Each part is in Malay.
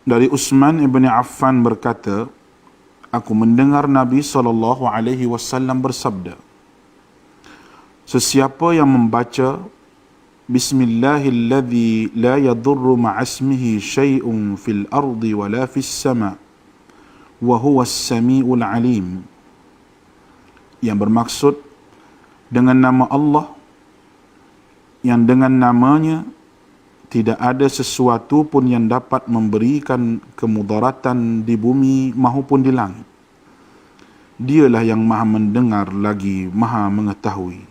Dari Utsman ibn Affan berkata, aku mendengar Nabi SAW bersabda, sesiapa yang membaca Bismillahilladzi la yadurru ma'asmihi syai'un fil ardi wa la fis sama' wa huwa as-sami'ul alim, yang bermaksud dengan nama Allah yang dengan namanya tidak ada sesuatu pun yang dapat memberikan kemudaratan di bumi maupun di langit. Dialah yang maha mendengar lagi maha mengetahui.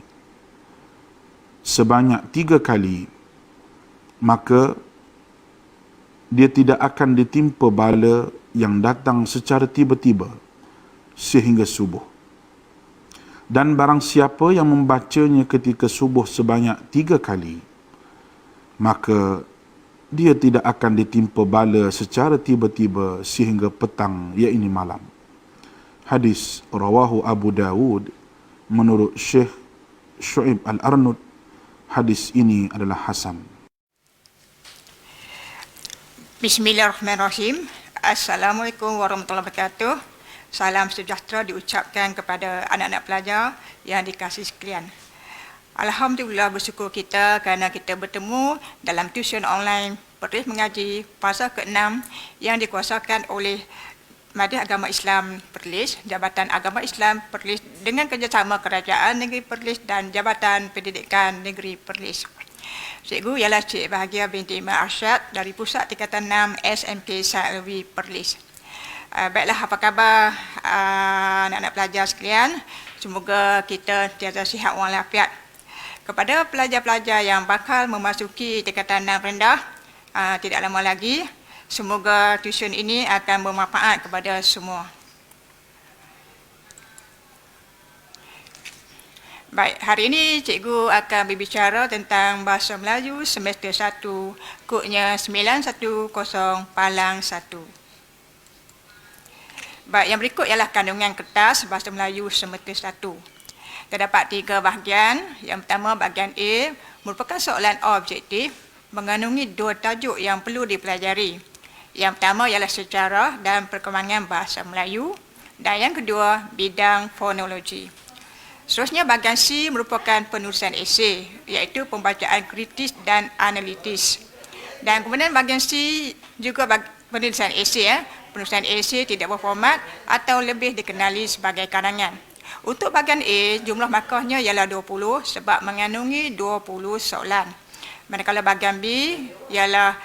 Sebanyak 3 kali, maka dia tidak akan ditimpa bala yang datang secara tiba-tiba sehingga subuh. Dan barang siapa yang membacanya ketika subuh sebanyak 3 kali, maka dia tidak akan ditimpa bala secara tiba-tiba sehingga petang, iaitu malam. Hadis rawahu Abu Dawud menurut Syekh Syu'ib Al-Arnud. Hadis ini adalah hasan. Bismillahirrahmanirrahim. Assalamualaikum warahmatullahi wabarakatuh. Salam sejahtera diucapkan kepada anak-anak pelajar yang dikasihi sekalian. Alhamdulillah, bersyukur kita kerana kita bertemu dalam tuition online Perlis Mengaji fasa ke-6 yang dikuasakan oleh Majlis Agama Islam Perlis, Jabatan Agama Islam Perlis dengan kerjasama Kerajaan Negeri Perlis dan Jabatan Pendidikan Negeri Perlis. Cikgu ialah Cik Bahagia binti Imam Arsyad dari Pusat Tingkatan 6 SMK Saint-Louis Perlis. Baiklah, apa khabar anak-anak pelajar sekalian? Semoga kita tiada sihat walafiat. Kepada pelajar-pelajar yang bakal memasuki tingkatan 6 rendah, tidak lama lagi, semoga tuition ini akan bermanfaat kepada semua. Baik, hari ini cikgu akan berbicara tentang Bahasa Melayu semester 1, kodnya 910-1. Baik, yang berikut ialah kandungan kertas Bahasa Melayu semester 1. Terdapat 3 bahagian. Yang pertama, bahagian A merupakan soalan objektif mengandungi 2 tajuk yang perlu dipelajari. Yang pertama ialah sejarah dan perkembangan bahasa Melayu, dan yang kedua bidang fonologi. Seterusnya bahagian C merupakan penulisan esei, iaitu pembacaan kritis dan analitis. Dan kemudian bahagian C juga penulisan esei. Penulisan esei tidak berformat atau lebih dikenali sebagai karangan. Untuk bahagian A, jumlah markahnya ialah 20 sebab mengandungi 20 soalan. Manakala bahagian B ialah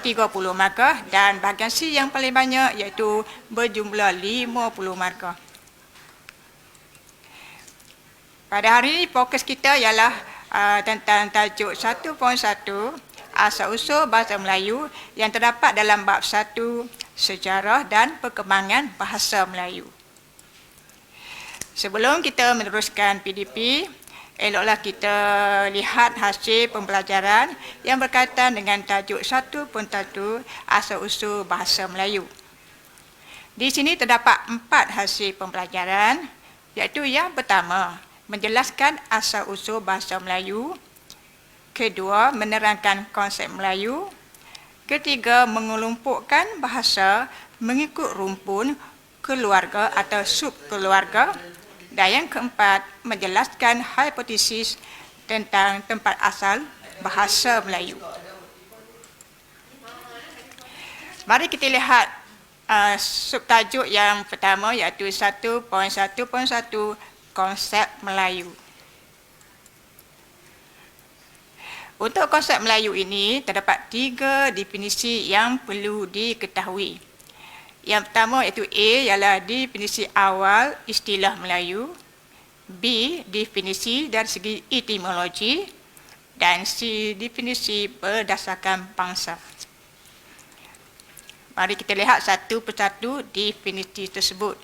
30 markah dan bahagian C yang paling banyak iaitu berjumlah 50 markah. Pada hari ini fokus kita ialah tentang tajuk 1.1 asal-usul bahasa Melayu yang terdapat dalam bab 1 sejarah dan perkembangan bahasa Melayu. Sebelum kita meneruskan PDP, eloklah kita lihat hasil pembelajaran yang berkaitan dengan tajuk 1.1 asal-usul bahasa Melayu. Di sini terdapat 4 hasil pembelajaran, iaitu yang pertama, menjelaskan asal-usul bahasa Melayu. Kedua, menerangkan konsep Melayu. Ketiga, mengelompokkan bahasa mengikut rumpun keluarga atau subkeluarga. Dan yang keempat, menjelaskan hipotesis tentang tempat asal bahasa Melayu. Mari kita lihat subtajuk yang pertama, iaitu 1.1.1 konsep Melayu. Untuk konsep Melayu ini, terdapat 3 definisi yang perlu diketahui. Yang pertama iaitu A ialah definisi awal istilah Melayu, B definisi dari segi etimologi, dan C definisi berdasarkan bangsa. Mari kita lihat satu persatu definisi tersebut.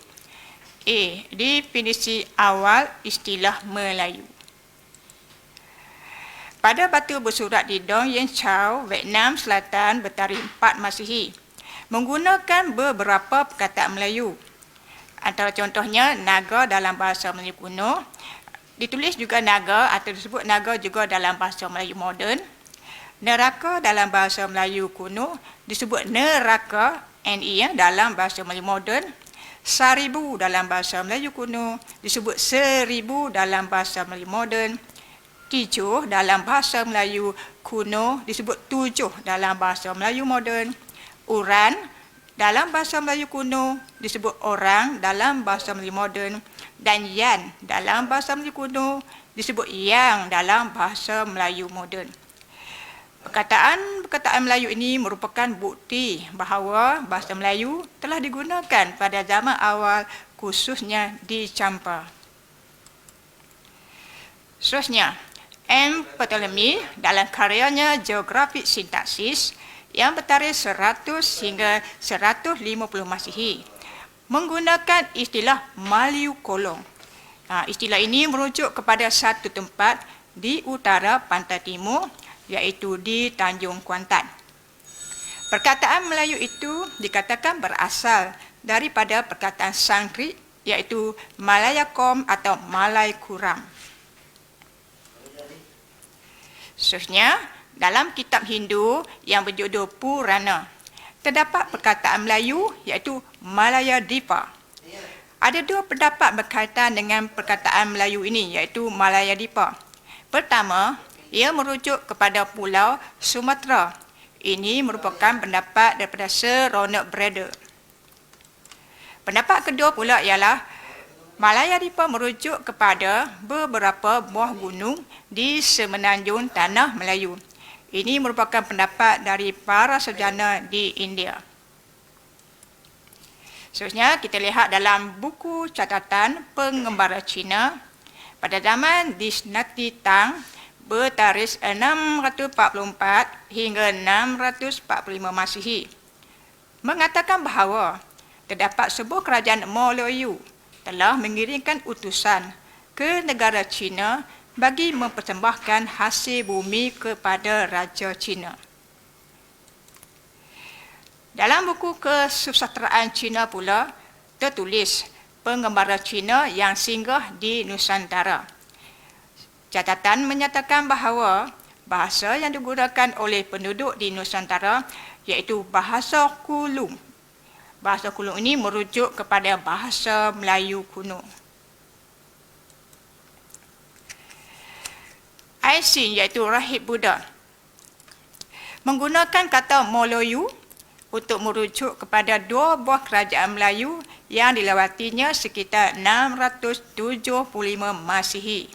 A. Definisi awal istilah Melayu. Pada batu bersurat di Dong Yen Chau, Vietnam Selatan bertarikh 4 Masihi, menggunakan beberapa perkataan Melayu. Antara contohnya, naga dalam bahasa Melayu kuno, ditulis juga naga atau disebut naga juga dalam bahasa Melayu moden. Neraka dalam bahasa Melayu kuno disebut neraka NE dalam bahasa Melayu moden, 1000 dalam bahasa Melayu kuno disebut 1000 dalam bahasa Melayu moden, 7 dalam bahasa Melayu kuno disebut 7 dalam bahasa Melayu moden, uran dalam bahasa Melayu kuno disebut orang dalam bahasa Melayu moden, dan yan dalam bahasa Melayu kuno disebut yang dalam bahasa Melayu moden. Perkataan Melayu ini merupakan bukti bahawa bahasa Melayu telah digunakan pada zaman awal, khususnya di Champa. Seterusnya, M. Ptolemy dalam karyanya Geografik Sintaksis yang bertarikh 100 hingga 150 Masihi menggunakan istilah Melayu Kolong. Istilah ini merujuk kepada satu tempat di utara pantai timur, iaitu di Tanjung Kuantan. Perkataan Melayu itu dikatakan berasal daripada perkataan Sanskrit, iaitu Malayakom atau Malay Kuram. Seterusnya, dalam kitab Hindu yang berjudul Purana, terdapat perkataan Melayu iaitu Malayadipa. Ada dua pendapat berkaitan dengan perkataan Melayu ini, iaitu Malayadipa. Pertama, ia merujuk kepada Pulau Sumatera. Ini merupakan pendapat daripada Sir Ronald Breder. Pendapat kedua pula ialah Malayadipa merujuk kepada beberapa buah gunung di semenanjung Tanah Melayu. Ini merupakan pendapat dari para sarjana di India. Seterusnya, kita lihat dalam buku catatan pengembara Cina pada zaman Dinasti Tang bertarikh 644 hingga 645 Masihi, mengatakan bahawa terdapat sebuah kerajaan Melayu telah mengirimkan utusan ke negara China bagi mempersembahkan hasil bumi kepada Raja China. Dalam buku Kesusasteraan Cina pula tertulis pengembara Cina yang singgah di Nusantara. Catatan menyatakan bahawa bahasa yang digunakan oleh penduduk di Nusantara iaitu bahasa Kulung. Bahasa Kulung ini merujuk kepada bahasa Melayu kuno. Aisin iaitu rahib Buddha menggunakan kata Melayu untuk merujuk kepada dua buah kerajaan Melayu yang dilewatinya sekitar 675 Masihi.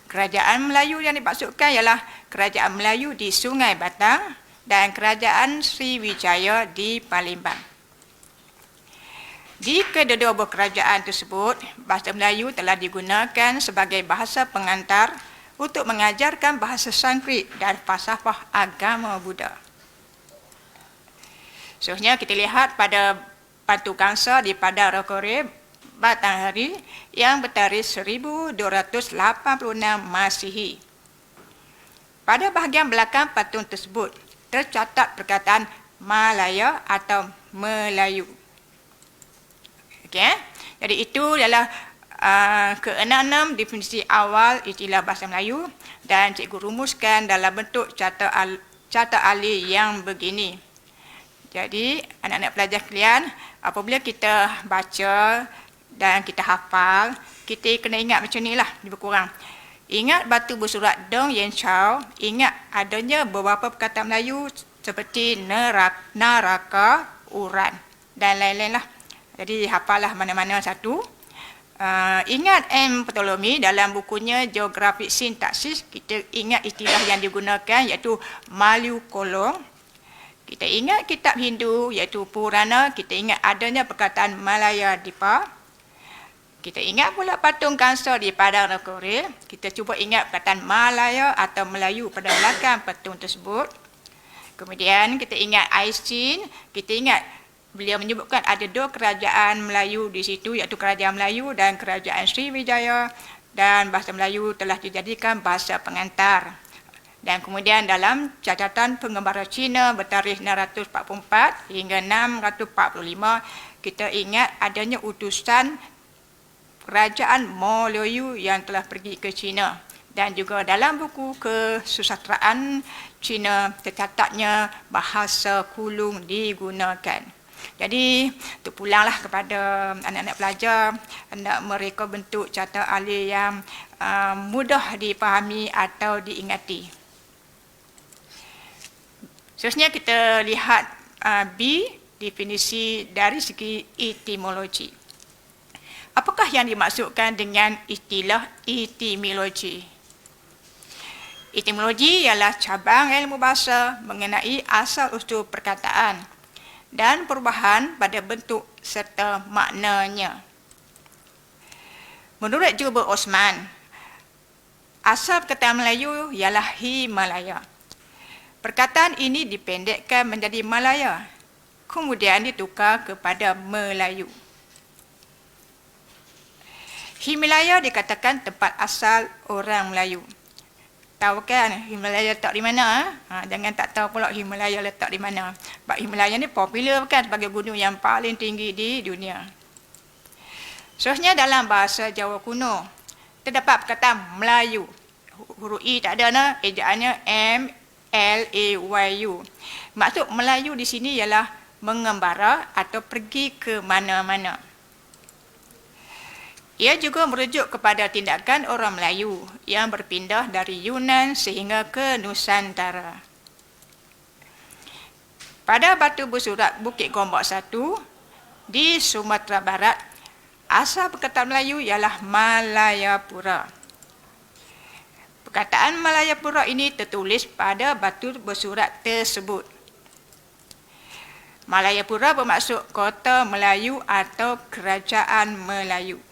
Kerajaan Melayu yang dimaksudkan ialah Kerajaan Melayu di Sungai Batang dan Kerajaan Sriwijaya di Palembang. Di kedua buah kerajaan tersebut, bahasa Melayu telah digunakan sebagai bahasa pengantar untuk mengajarkan bahasa Sanskrit dan falsafah agama Buddha. Seterusnya, kita lihat pada batu gangsa di Padang Rokore, Batanghari yang bertarikh 1286 Masihi. Pada bahagian belakang patung tersebut tercatat perkataan Malaya atau Melayu. Okey, jadi itu adalah ke-6 definisi awal istilah bahasa Melayu dan cikgu rumuskan dalam bentuk carta alih yang begini. Jadi anak-anak pelajar sekalian, apabila kita baca dan kita hafal, kita kena ingat macam ni lah, lebih kurang. Ingat batu bersurat Dong Yen Chow, ingat adanya beberapa perkataan Melayu seperti neraka, uran dan lain-lain lah. Jadi hafallah mana-mana satu. Ingat M. Ptolemy dalam bukunya Geografik Sintaksis, kita ingat istilah yang digunakan iaitu Melayu Kolong. Kita ingat kitab Hindu iaitu Purana, kita ingat adanya perkataan Malayadipa. Kita ingat pula patung gangsa di Padang Rokore, kita cuba ingat perkataan Malaya atau Melayu pada belakang patung tersebut. Kemudian kita ingat Aisin, kita ingat beliau menyebutkan ada dua kerajaan Melayu di situ, iaitu Kerajaan Melayu dan Kerajaan Sriwijaya, dan bahasa Melayu telah dijadikan bahasa pengantar. Dan kemudian dalam catatan pengembara Cina bertarikh 644 hingga 645, kita ingat adanya utusan Kerajaan Melayu yang telah pergi ke China Dan juga dalam buku kesusastraan Cina tercatatnya bahasa Kulung digunakan. Jadi, terpulanglah kepada anak-anak pelajar, hendak mereka bentuk carta alih yang mudah dipahami atau diingati. Seterusnya kita lihat B, definisi dari segi etimologi. Apakah yang dimaksudkan dengan istilah etimologi? Etimologi ialah cabang ilmu bahasa mengenai asal-usul perkataan dan perubahan pada bentuk serta maknanya. Menurut Jubir Osman, asal perkataan Melayu ialah Himalaya. Perkataan ini dipendekkan menjadi Malaya, kemudian ditukar kepada Melayu. Himalaya dikatakan tempat asal orang Melayu. Tahu kan Himalaya letak di mana? Jangan tak tahu pula Himalaya letak di mana. Sebab Himalaya ni popular kan sebagai gunung yang paling tinggi di dunia. Seterusnya dalam bahasa Jawa kuno, terdapat perkataan Melayu. Huruf I tak ada, ejaannya M-L-A-Y-U. Maksud Melayu di sini ialah mengembara atau pergi ke mana-mana. Ia juga merujuk kepada tindakan orang Melayu yang berpindah dari Yunan sehingga ke Nusantara. Pada batu bersurat Bukit Gombak 1 di Sumatera Barat, asal perkataan Melayu ialah Malayapura. Perkataan Malayapura ini tertulis pada batu bersurat tersebut. Malayapura bermaksud kota Melayu atau kerajaan Melayu.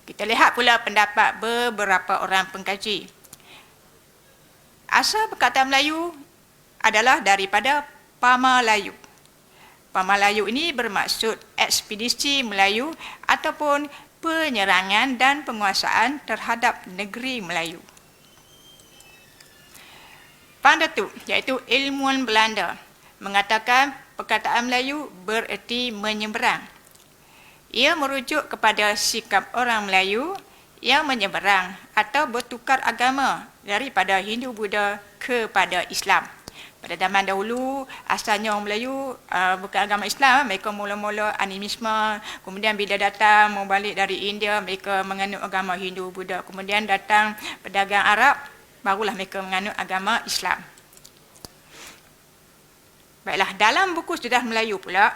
Kita lihat pula pendapat beberapa orang pengkaji. Asal perkataan Melayu adalah daripada Pamalayu. Pamalayu ini bermaksud ekspedisi Melayu ataupun penyerangan dan penguasaan terhadap negeri Melayu. Pandetu, iaitu ilmuwan Belanda, mengatakan perkataan Melayu bererti menyeberang. Ia merujuk kepada sikap orang Melayu yang menyeberang atau bertukar agama daripada Hindu-Buddha kepada Islam. Pada zaman dahulu, asalnya orang Melayu bukan agama Islam, mereka mula-mula animisme, kemudian bila datang mau balik dari India, mereka menganut agama Hindu-Buddha. Kemudian datang pedagang Arab, barulah mereka menganut agama Islam. Baiklah, dalam buku Sejarah Melayu pula,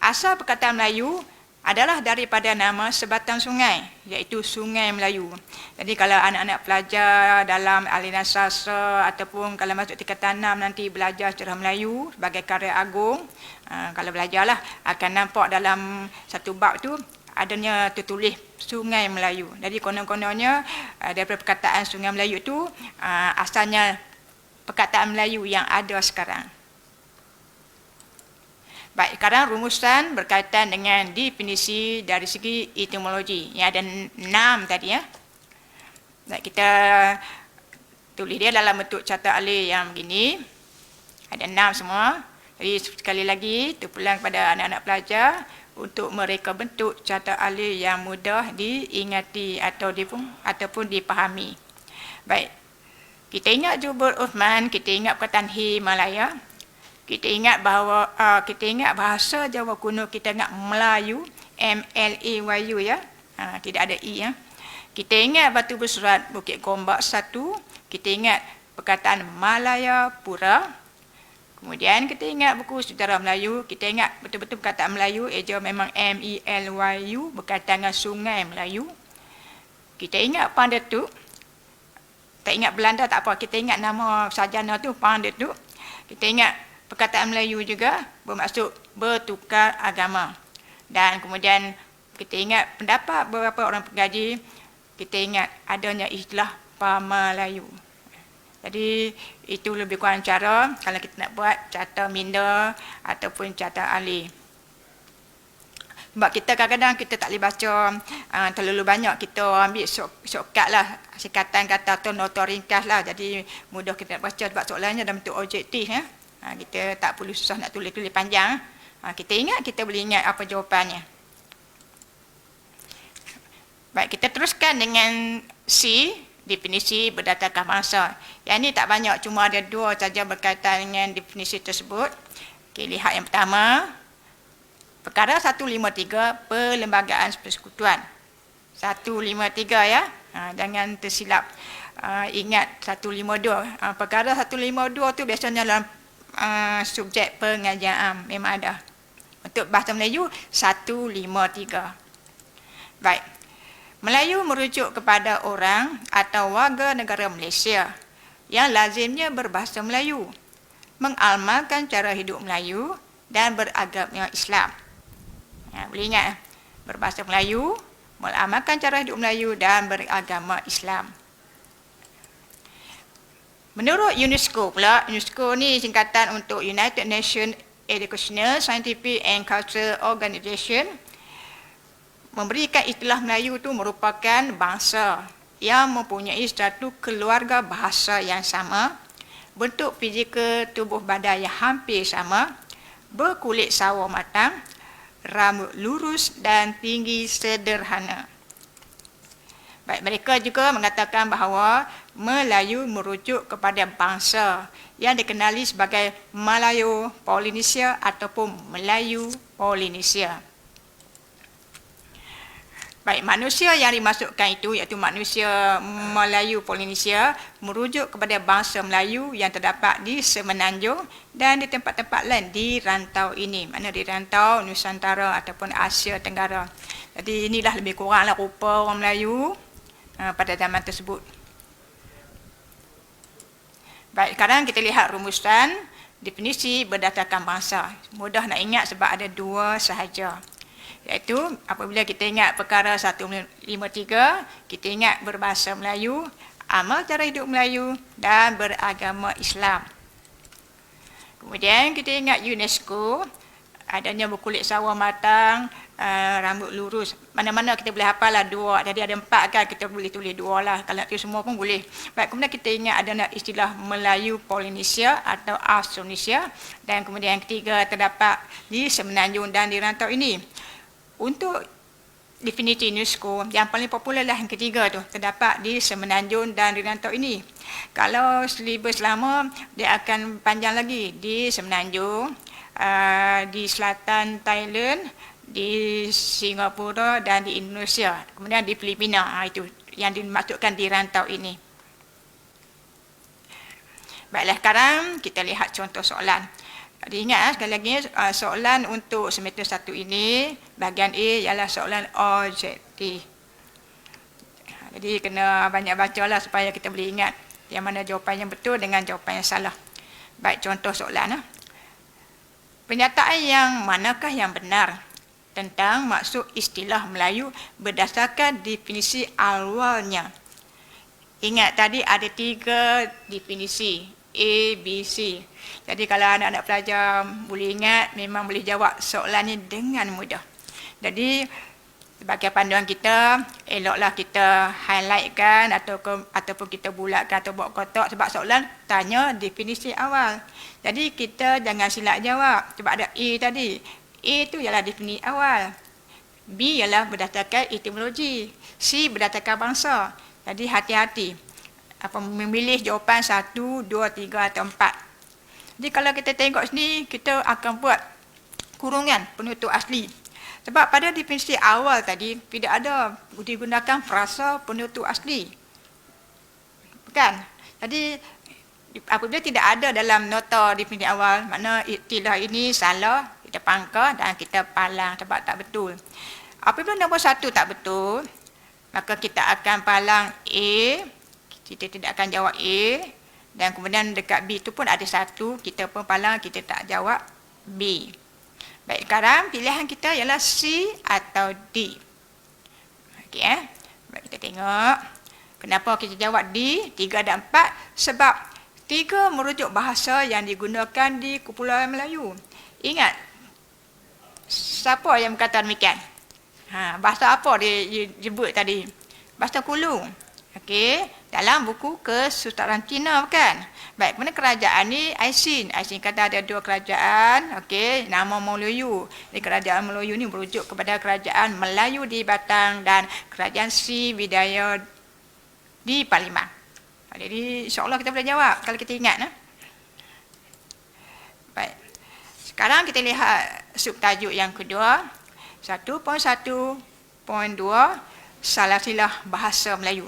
asal perkataan Melayu adalah daripada nama sebatang sungai, iaitu Sungai Melayu. Jadi kalau anak-anak pelajar dalam aliran sastra ataupun kalau masuk tingkatan 6 nanti belajar sejarah Melayu sebagai karya agung, kalau belajarlah akan nampak dalam satu bab tu adanya tertulis Sungai Melayu. Jadi konon-kononnya daripada perkataan Sungai Melayu tu asalnya perkataan Melayu yang ada sekarang. Baik, sekarang rumusan berkaitan dengan definisi dari segi etimologi. Yang ada 6 tadi ya. Baik, kita tulis dia dalam bentuk carta alih yang begini. Ada 6 semua. Jadi sekali lagi terpulang kepada anak-anak pelajar untuk mereka bentuk carta alih yang mudah diingati ataupun dipahami. Baik. Kita ingat Jubir Osman, kita ingat perkataan Himalaya. Kita ingat bahawa bahasa Jawa kuno, kita ingat Melayu, M-L-A-Y-U ya. Tidak ada I ya. Kita ingat batu bersurat Bukit Gombak 1, kita ingat perkataan Malayapura. Kemudian kita ingat buku Sejarah Melayu, kita ingat betul-betul perkataan Melayu, eja memang M-E-L-Y-U berkaitan dengan Sungai Melayu. Kita ingat Pandetu. Tak ingat Belanda tak apa, kita ingat nama sarjana tu Pandetu. Kita ingat perkataan Melayu juga bermaksud bertukar agama. Dan kemudian kita ingat pendapat beberapa orang pengkaji, kita ingat adanya istilah Pamalayu. Jadi itu lebih kurang cara kalau kita nak buat carta minda ataupun carta alih. Sebab kita kadang-kadang kita tak boleh baca terlalu banyak, kita ambil shortcut lah, singkatan kata atau nota ringkas lah. Jadi mudah kita nak baca sebab soalannya dalam bentuk objektif ya. Kita tak perlu susah nak tulis-tulis panjang. Kita ingat, kita boleh ingat apa jawapannya. Baik, kita teruskan dengan C, definisi berdasarkan bangsa. Yang ini tak banyak, cuma ada 2 saja berkaitan dengan definisi tersebut. Okey, lihat yang pertama. Perkara 153, Perlembagaan Persekutuan. 153 ya. Jangan tersilap. Ingat 152. Perkara 152 tu biasanya dalam subjek pengajian am. Memang ada. Untuk bahasa Melayu, 153. Baik. Melayu merujuk kepada orang atau warga negara Malaysia yang lazimnya berbahasa Melayu, mengamalkan cara hidup Melayu dan beragama Islam. Boleh ingat, berbahasa Melayu, mengamalkan cara hidup Melayu dan beragama Islam. Menurut UNESCO pula, UNESCO ni singkatan untuk United Nations Educational, Scientific and Cultural Organization, memberikan istilah Melayu itu merupakan bangsa yang mempunyai satu keluarga bahasa yang sama, bentuk fizikal tubuh badan yang hampir sama, berkulit sawo matang, rambut lurus dan tinggi sederhana. Baik, mereka juga mengatakan bahawa Melayu merujuk kepada bangsa yang dikenali sebagai Malayo Polinesia ataupun Melayu Polinesia. Baik, manusia yang dimasukkan itu iaitu manusia Melayu Polinesia merujuk kepada bangsa Melayu yang terdapat di Semenanjung dan di tempat-tempat lain di rantau ini. Mana di rantau Nusantara ataupun Asia Tenggara. Jadi inilah lebih kuranglah rupa orang Melayu pada zaman tersebut. Baik, sekarang kita lihat rumusan definisi berdasarkan bangsa. Mudah nak ingat sebab ada 2 sahaja. Iaitu apabila kita ingat perkara 153, kita ingat berbahasa Melayu, amal cara hidup Melayu dan beragama Islam. Kemudian kita ingat UNESCO, adanya berkulit sawo matang, rambut lurus. Mana-mana kita boleh hafal lah 2. Jadi ada 4 kan, kita boleh tulis 2 lah. Kalau nak tulis semua pun boleh. Baik, kemudian kita ingat ada istilah Melayu Polinesia atau Austronesia. Dan kemudian yang ketiga terdapat di Semenanjung dan di rantau ini. Untuk definisi UNESCO, yang paling popular lah yang ketiga tu, terdapat di Semenanjung dan di rantau ini. Kalau silibus lama, dia akan panjang lagi di Semenanjung, di selatan Thailand, di Singapura dan di Indonesia. Kemudian di Filipina, itu yang dimaksudkan di rantau ini. Baiklah, sekarang kita lihat contoh soalan. Jadi ingat sekali lagi, soalan untuk semester 1 ini, bahagian A ialah soalan objektif. Jadi kena banyak bacalah supaya kita boleh ingat yang mana jawapan yang betul dengan jawapan yang salah. Baik, contoh soalan. Pernyataan yang manakah yang benar tentang maksud istilah Melayu berdasarkan definisi awalnya? Ingat tadi ada 3 definisi, A, B, C. Jadi kalau anak-anak pelajar boleh ingat, memang boleh jawab soalan ini dengan mudah. Jadi sebagai panduan kita, eloklah kita highlightkan ataupun kita bulatkan atau buat kotak sebab soalan tanya definisi awal. Jadi kita jangan silap jawab sebab ada A tadi. A itu ialah definisi awal. B ialah berdasarkan etimologi. C berdasarkan bangsa. Jadi hati-hati memilih jawapan 1, 2, 3 atau 4. Jadi kalau kita tengok sini, kita akan buat kurungan penutur asli. Sebab pada definisi awal tadi, tidak ada digunakan frasa penutur asli. Bukan? Jadi, apabila tidak ada dalam nota definisi awal, makna istilah ini salah, kita pangkah dan kita palang sebab tak betul. Apabila nombor 1 tak betul, maka kita akan palang A, kita tidak akan jawab A, dan kemudian dekat B itu pun ada 1, kita pun palang, kita tak jawab B. Baik, sekarang pilihan kita ialah C atau D. Okey, baik, kita tengok. Kenapa kita jawab D, 3 dan 4? Sebab 3 merujuk bahasa yang digunakan di Kepulauan Melayu. Ingat, siapa yang berkata demikian? Bahasa apa dia sebut tadi? Bahasa Kulung. Okey, dalam buku kesusaran Cina bukan? Baik, mana kerajaan ni Aisin. Aisin kata ada dua kerajaan, okey, nama Melayu. Jadi kerajaan Melayu ni merujuk kepada kerajaan Melayu di Batang dan kerajaan Sriwijaya di Parlimen. Jadi insya-Allah kita boleh jawab kalau kita ingat. Baik. Sekarang kita lihat subtajuk yang kedua. 1.1.2 Salah silah bahasa Melayu.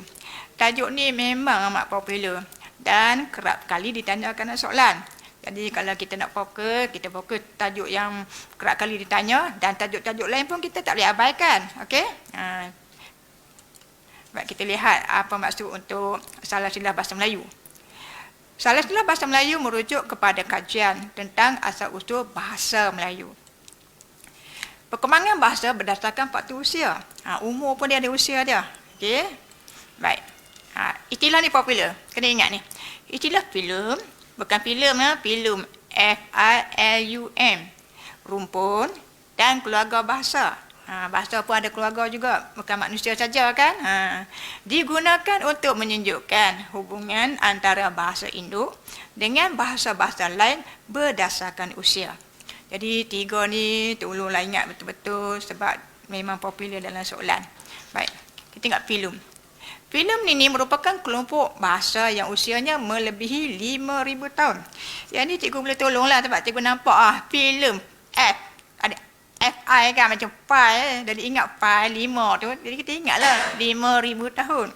Tajuk ni memang amat popular dan kerap kali ditanyakan soalan. Jadi kalau kita nak fokus tajuk yang kerap kali ditanya dan tajuk-tajuk lain pun kita tak boleh abaikan. Okey? Baik, kita lihat apa maksud untuk salah silah bahasa Melayu. Salah silah bahasa Melayu merujuk kepada kajian tentang asal-usul bahasa Melayu. Perkembangan bahasa berdasarkan faktor usia. Umur pun dia ada usia dia. Okey? Baik. Istilah ni popular. Kena ingat ni. Istilah filem, bukan filem filem F-I-L-U-M. Rumpun dan keluarga bahasa. Bahasa pun ada keluarga juga, bukan manusia saja kan. Digunakan untuk menunjukkan hubungan antara bahasa induk dengan bahasa-bahasa lain berdasarkan usia. Jadi tiga ni tolonglah ingat betul-betul sebab memang popular dalam soalan. Baik, kita tengok filem. Filem ini merupakan kelompok bahasa yang usianya melebihi 5,000 tahun. Yang ni cikgu boleh tolonglah sebab cikgu nampak filem F. Ada FI kan macam pi. Jadi ingat pi 5 tu. Jadi kita ingatlah 5,000 tahun.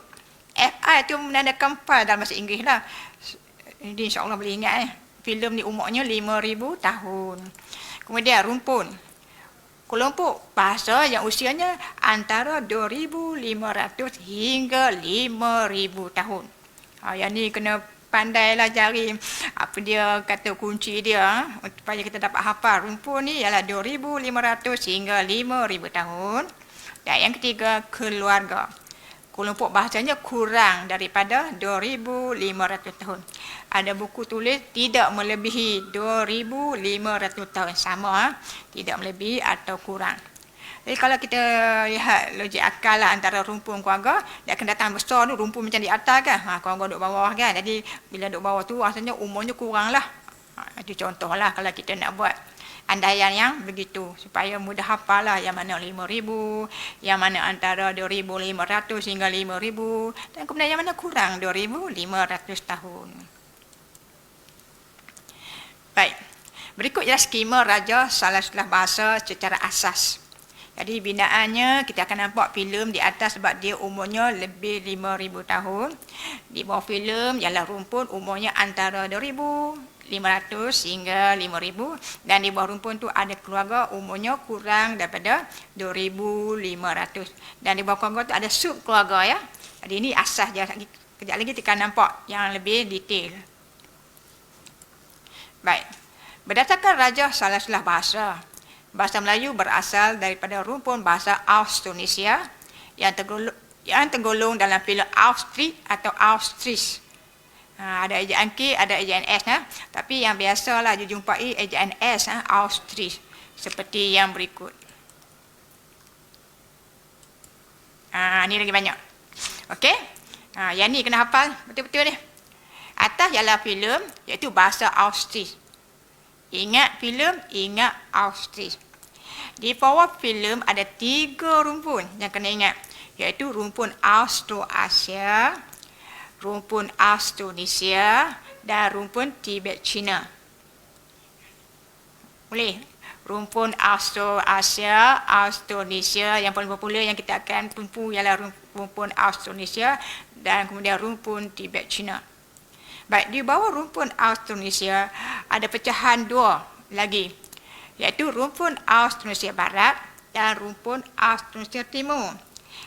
FI tu menandakan pi dalam bahasa Inggeris lah. Jadi insya-Allah boleh ingat filem ni umurnya 5,000 tahun. Kemudian rumpun. Kelompok bahasa yang usianya antara 2,500 hingga 5,000 tahun. Yang ni kena pandailah cari apa dia kata kunci dia supaya kita dapat hafal. Rumpun ni ialah 2,500 hingga 5,000 tahun. Dan yang ketiga, keluarga. Kelompok bahasanya kurang daripada 2,500 tahun. Ada buku tulis tidak melebihi 2,500 tahun. Sama, tidak melebihi atau kurang. Jadi kalau kita lihat logik akal lah antara rumpun keluarga, dia akan datang besar tu, rumpun macam di atas kan. Keluarga duduk bawah kan. Jadi bila duduk bawah tu rasanya umurnya kurang lah. Itu contoh lah kalau kita nak buat andaian yang begitu supaya mudah hafal lah yang mana 5,000, yang mana antara 2,500 hingga 5,000 dan kemudian yang mana kurang 2,500 tahun. Baik, berikut ialah skema Raja Salah Silah Bahasa secara asas. Jadi binaannya kita akan nampak filem di atas sebab dia umurnya lebih 5,000 tahun. Di bawah filem ialah rumpun umurnya antara 2,500 hingga 5,000 dan di bawah rumpun tu ada keluarga umurnya kurang daripada 2,500 dan di bawah keluarga tu ada sub keluarga ya. Jadi ini asas dia. Kejap lagi kita akan nampak yang lebih detail. Baik. Berdasarkan Raja Salah Silah Bahasa, bahasa Melayu berasal daripada rumpun bahasa Austronesia yang tergolong dalam filem Austri atau Austris. Ada ejaan K, ada ejaan S. Tapi yang biasalah dijumpai ejaan S, Austris. Seperti yang berikut. Ni lagi banyak. Okey? Yang ni kena hafal betul-betul ni. Atas ialah filem, iaitu bahasa Austris. Ingat filem, ingat Austris. Di bawah filem ada 3 rumpun yang kena ingat. Iaitu rumpun Austroasia, rumpun Austronesia dan rumpun Tibet Cina. Boleh? Rumpun Austroasia, Austronesia yang paling popular yang kita akan tumpu ialah rumpun Austronesia dan kemudian rumpun Tibet Cina. Baik, di bawah rumpun Austronesia ada pecahan 2 lagi, iaitu rumpun Austronesia Barat dan rumpun Austronesia Timur.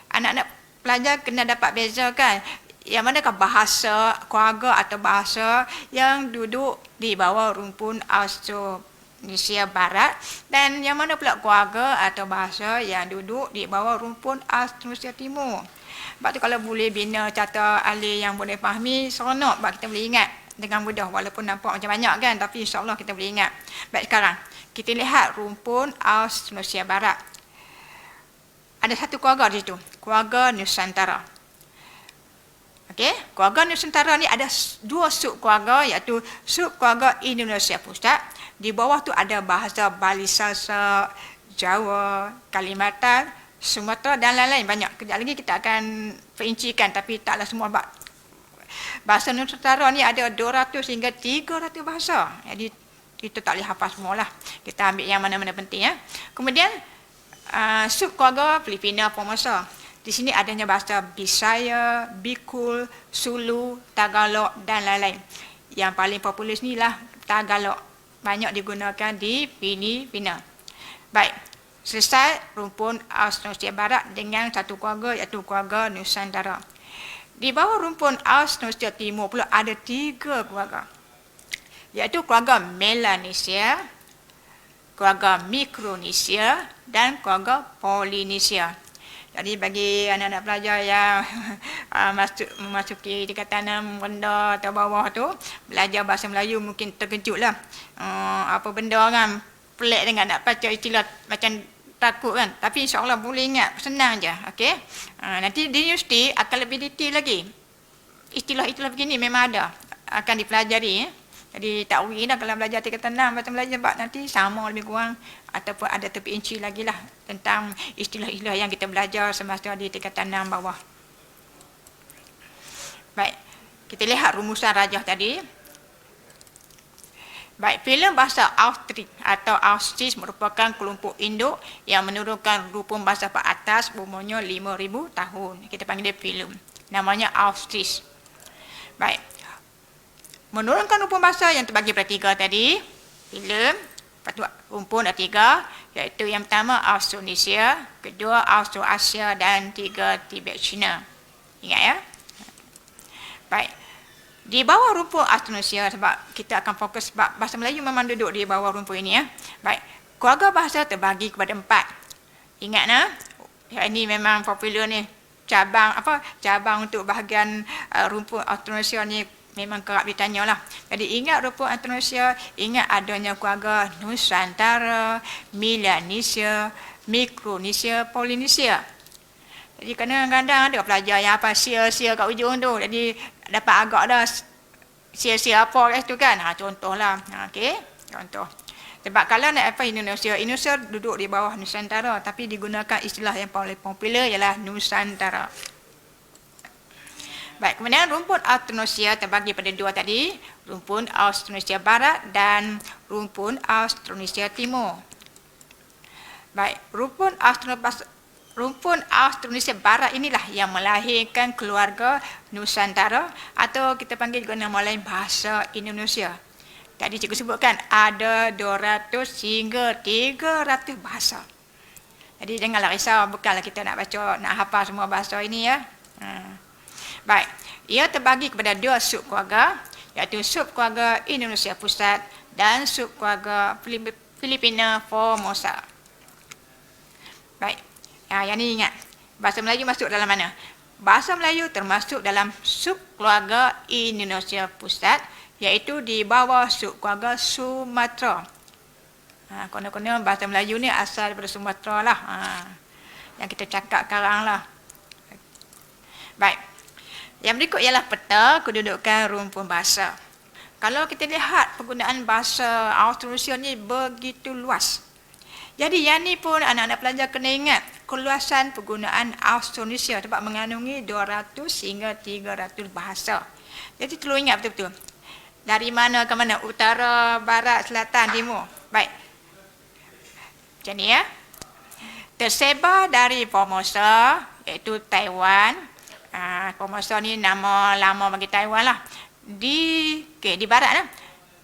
Anak-anak pelajar kena dapat bezakan yang manakah bahasa keluarga atau bahasa yang duduk di bawah rumpun Austronesia Barat dan yang mana pula keluarga atau bahasa yang duduk di bawah rumpun Austronesia Timur. Sebab tu kalau boleh bina carta ahli yang boleh fahami, seronok sebab kita boleh ingat dengan mudah walaupun nampak macam banyak kan, tapi insya-Allah kita boleh ingat. Baik, sekarang kita lihat rumpun Austronesia Barat. Ada satu keluarga di situ, keluarga Nusantara. Okey, keluarga Nusantara ni ada dua sub keluarga, iaitu sub keluarga Indonesia Pusat. Di bawah tu ada bahasa Bali Sasak, Jawa, Kalimantan, Sumatera dan lain-lain banyak. Kejap lagi kita akan perincikan, tapi taklah semua bahasa Nusantara ni ada 200 hingga 300 bahasa. Jadi kita tak boleh hafal semualah. Kita ambil yang mana-mana penting ya. Kemudian sub keluarga Filipina Formosa. Di sini adanya bahasa Bisaya, Bikul, Sulu, Tagalog dan lain-lain. Yang paling popular ni lah Tagalog. Banyak digunakan di Filipina. Baik, selesai rumpun Austronesia Barat dengan satu keluarga iaitu keluarga Nusantara. Di bawah rumpun Austronesia Timur pula ada 3 keluarga. Iaitu keluarga Melanesia, keluarga Mikronesia dan keluarga Polinesia. Jadi bagi anak-anak pelajar yang memasuki tingkatan 6 rendah atau bawah tu, belajar bahasa Melayu mungkin terkejutlah. Apa benda kan pelik dengan nak baca istilah macam takut kan. Tapi insya-Allah boleh ingat, senang je. Okey. Nanti di universiti akan lebih detail lagi. Istilah-istilah begini memang ada, akan dipelajari. Jadi tak worry dah kalau belajar tingkatan 6 bahasa Melayu, sebab nanti sama lebih kurang ataupun ada terperinci lagi lah tentang istilah-istilah yang kita belajar semasa di tingkatan 6 bawah. Baik, kita lihat rumusan rajah tadi. Baik, filem bahasa Austrik atau Austris merupakan kelompok induk yang menurunkan rumpun bahasa ke atas umurnya 5,000 tahun. Kita panggil dia filem. Namanya Austris. Baik. Menurunkan rumpun bahasa yang terbagi pada 3 tadi, filem, rumpun ada 3, iaitu yang pertama Austronesia, kedua Austroasia dan 3 Tibet China. Ingat ya? Baik. Di bawah rumpun Austronesia, sebab kita akan fokus sebab bahasa Melayu memang duduk di bawah rumpun ini ya. Baik. Keluarga bahasa terbagi kepada 4. Ingat nah? Ya, ini memang popular ni. Cabang untuk bahagian rumpun Austronesia ni memang kerap ditanya lah. Jadi ingat rumpun Austronesia, ingat adanya keluarga Nusantara, Melanesia, Mikronesia, Polinesia. Jadi kadang-kadang ada pelajar yang apa sia-sia kat ujung tu. Jadi dapat agak dah sia-sia apa kat situ kan. Contohlah. Okey, contoh. Sebab kalau nak apa Indonesia duduk di bawah Nusantara, tapi digunakan istilah yang paling popular ialah Nusantara. Baik, kemudian rumpun Austronesia terbagi pada 2 tadi, rumpun Austronesia Barat dan rumpun Austronesia Timur. Baik, rumpun Austronesia Barat inilah yang melahirkan keluarga Nusantara atau kita panggil juga nama lain bahasa Indonesia. Tadi cikgu sebutkan ada 200 hingga 300 bahasa. Jadi janganlah risau, bukanlah kita nak baca, nak hafal semua bahasa ini ya. Baik, ia terbagi kepada 2 sub keluarga, iaitu sub keluarga Indonesia Pusat dan sub keluarga Filipina Formosa. Baik, yang ni ingat, bahasa Melayu masuk dalam mana? Bahasa Melayu termasuk dalam sub keluarga Indonesia Pusat, iaitu di bawah sub keluarga Sumatera. Konon-konon bahasa Melayu ni asal daripada Sumatera lah. Yang kita cakap sekarang lah. Baik. Yang berikut ialah peta kedudukan rumpun bahasa. Kalau kita lihat penggunaan bahasa Austronesia ni begitu luas. Jadi yang ni pun anak-anak pelajar kena ingat keluasan penggunaan Austronesia sebab mengandungi 200 hingga 300 bahasa. Jadi perlu ingat betul-betul. Dari mana ke mana? Utara, barat, selatan, timur. Baik. Macam ni ya. Tersebar dari Formosa, iaitu Taiwan. Formosa ni nama lama bagi Taiwan lah. Di barat lah.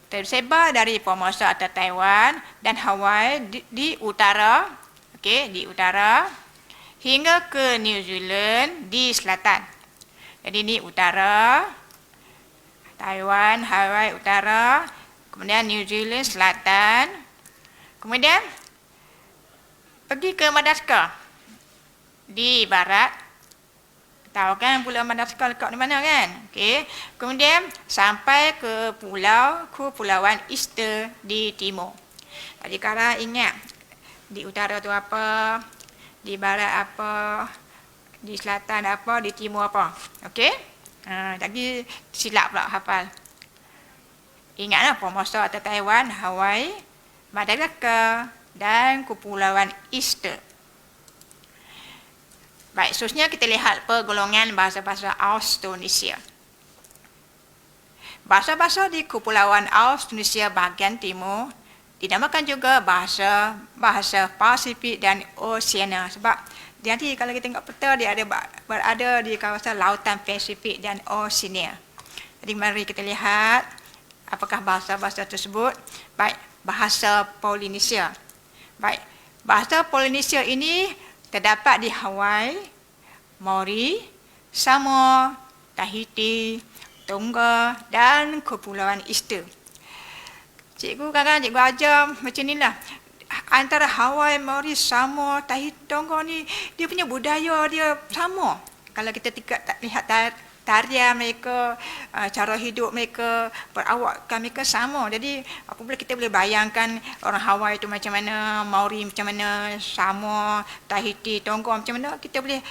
Tersebar dari Formosa atau Taiwan dan Hawaii di utara. Okey, di utara. Hingga ke New Zealand di selatan. Jadi ni utara. Taiwan, Hawaii utara. Kemudian New Zealand selatan. Kemudian pergi ke Madagaskar di barat. Tahu kan Pulau Madagaskar dekat di mana kan? Okey. Kemudian sampai ke Kepulauan Easter di timur. Jadi kalau ingat di utara tu apa, di barat apa, di selatan apa, di timur apa. Okey? Jadi silap pula hafal. Ingatlah Formosa atau Taiwan, Hawaii, Madagaskar dan Kepulauan Easter. Baik, seterusnya kita lihat pergolongan bahasa-bahasa Austronesia. Bahasa-bahasa di Kepulauan Austronesia bahagian timur dinamakan juga bahasa Pasifik dan Oceania. Sebab jadi kalau kita tengok peta, dia berada di kawasan Lautan Pasifik dan Oceania. Jadi mari kita lihat apakah bahasa-bahasa tersebut. Baik, bahasa Polinesia. Baik, bahasa Polinesia ini terdapat di Hawaii, Maori, Samoa, Tahiti, Tonga dan Kepulauan Easter. Cikgu kadang-kadang cikgu ajar macam inilah. Antara Hawaii, Maori, Samoa, Tahiti, Tonga ni dia punya budaya dia sama. Kalau kita lihat tarian mereka, cara hidup mereka, perawakan mereka sama. Jadi apabila kita boleh bayangkan orang Hawaii itu macam mana, Maori macam mana, Samoa, Tahiti, Tonga macam mana, kita boleh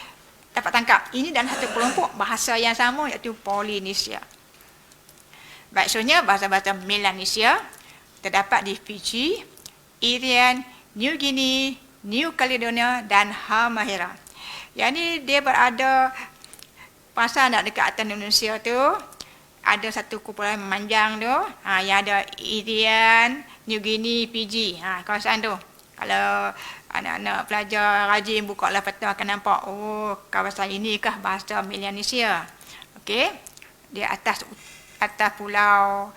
dapat tangkap. Ini dalam satu kelompok bahasa yang sama iaitu Polinesia. Baik, seterusnya bahasa-bahasa Melanesia terdapat di Fiji, Irian, New Guinea, New Caledonia dan Halmahera. Yang ini dia berada pasal nak dekat atas Indonesia tu, ada satu kumpulan memanjang tu, yang ada Irian, New Guinea, Fiji, kawasan tu. Kalau anak-anak pelajar rajin buka lah peta akan nampak, oh kawasan ini kah bahasa Melanesia. Okey, di atas pulau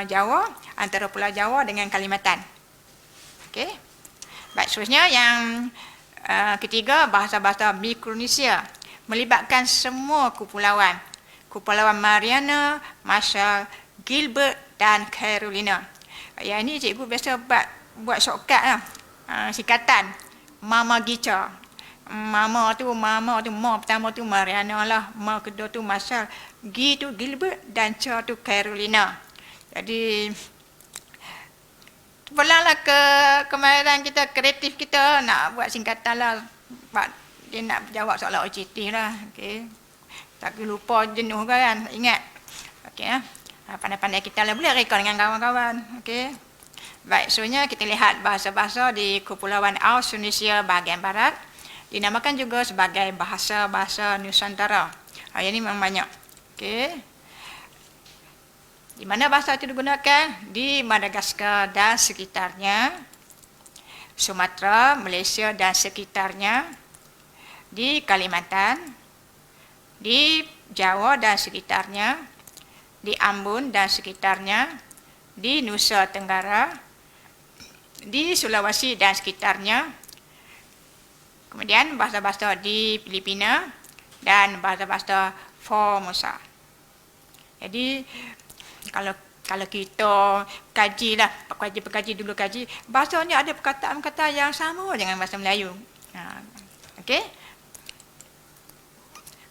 Jawa, antara pulau Jawa dengan Kalimantan. Okey. Baik, seterusnya yang ketiga bahasa-bahasa Mikronesia melibatkan semua kepulauan. Kepulauan Mariana, Marshall, Gilbert dan Carolina. Yang ini cikgu biasa buat shortcut lah. Singkatan Mama Gica. Mama tu ma pertama tu Mariana lah, ma kedua tu Marshall, G tu Gilbert dan Ca tu Carolina. Jadi pulanglah ke kemahiran kita, kreatif kita nak buat singkatan lah. Dia nak jawab soalan OJT lah. Okay. Tak lupa jenuh kan, ingat. Okay, pandai-pandai kita lah, boleh rekod dengan kawan-kawan. Okay. Baik, seterusnya kita lihat bahasa-bahasa di Kepulauan Austronesia bahagian barat. Dinamakan juga sebagai bahasa-bahasa Nusantara. Yang ini memang banyak. Okay. Di mana bahasa itu digunakan? Di Madagaskar dan sekitarnya, Sumatera, Malaysia dan sekitarnya, di Kalimantan, di Jawa dan sekitarnya, di Ambon dan sekitarnya, di Nusa Tenggara, di Sulawesi dan sekitarnya, kemudian bahasa-bahasa di Filipina dan bahasa-bahasa Formosa. Jadi kalau kita kajilah, pekaji dulu kaji, bahasanya ada perkataan-perkataan yang sama dengan bahasa Melayu. Okey.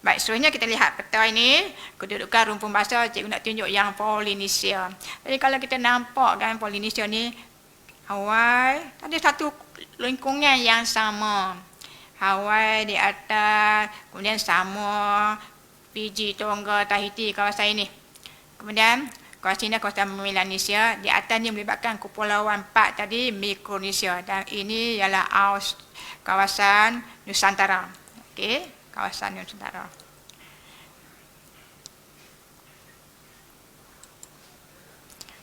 Baik, seterusnya kita lihat peta ini, kedudukan rumpun bahasa. Cikgu nak tunjuk yang Polinesia. Jadi kalau kita nampak kan Polinesia ni, Hawaii ada satu lingkungan yang sama. Hawaii di atas, kemudian Samoa, Fiji, Tonga, Tahiti, kawasan ini. Kemudian kawasan ini kawasan Melanesia, di atas ini melibatkan kepulauan 4 tadi, Mikronesia, dan ini ialah kawasan Nusantara. Okey, kawasan Nusantara.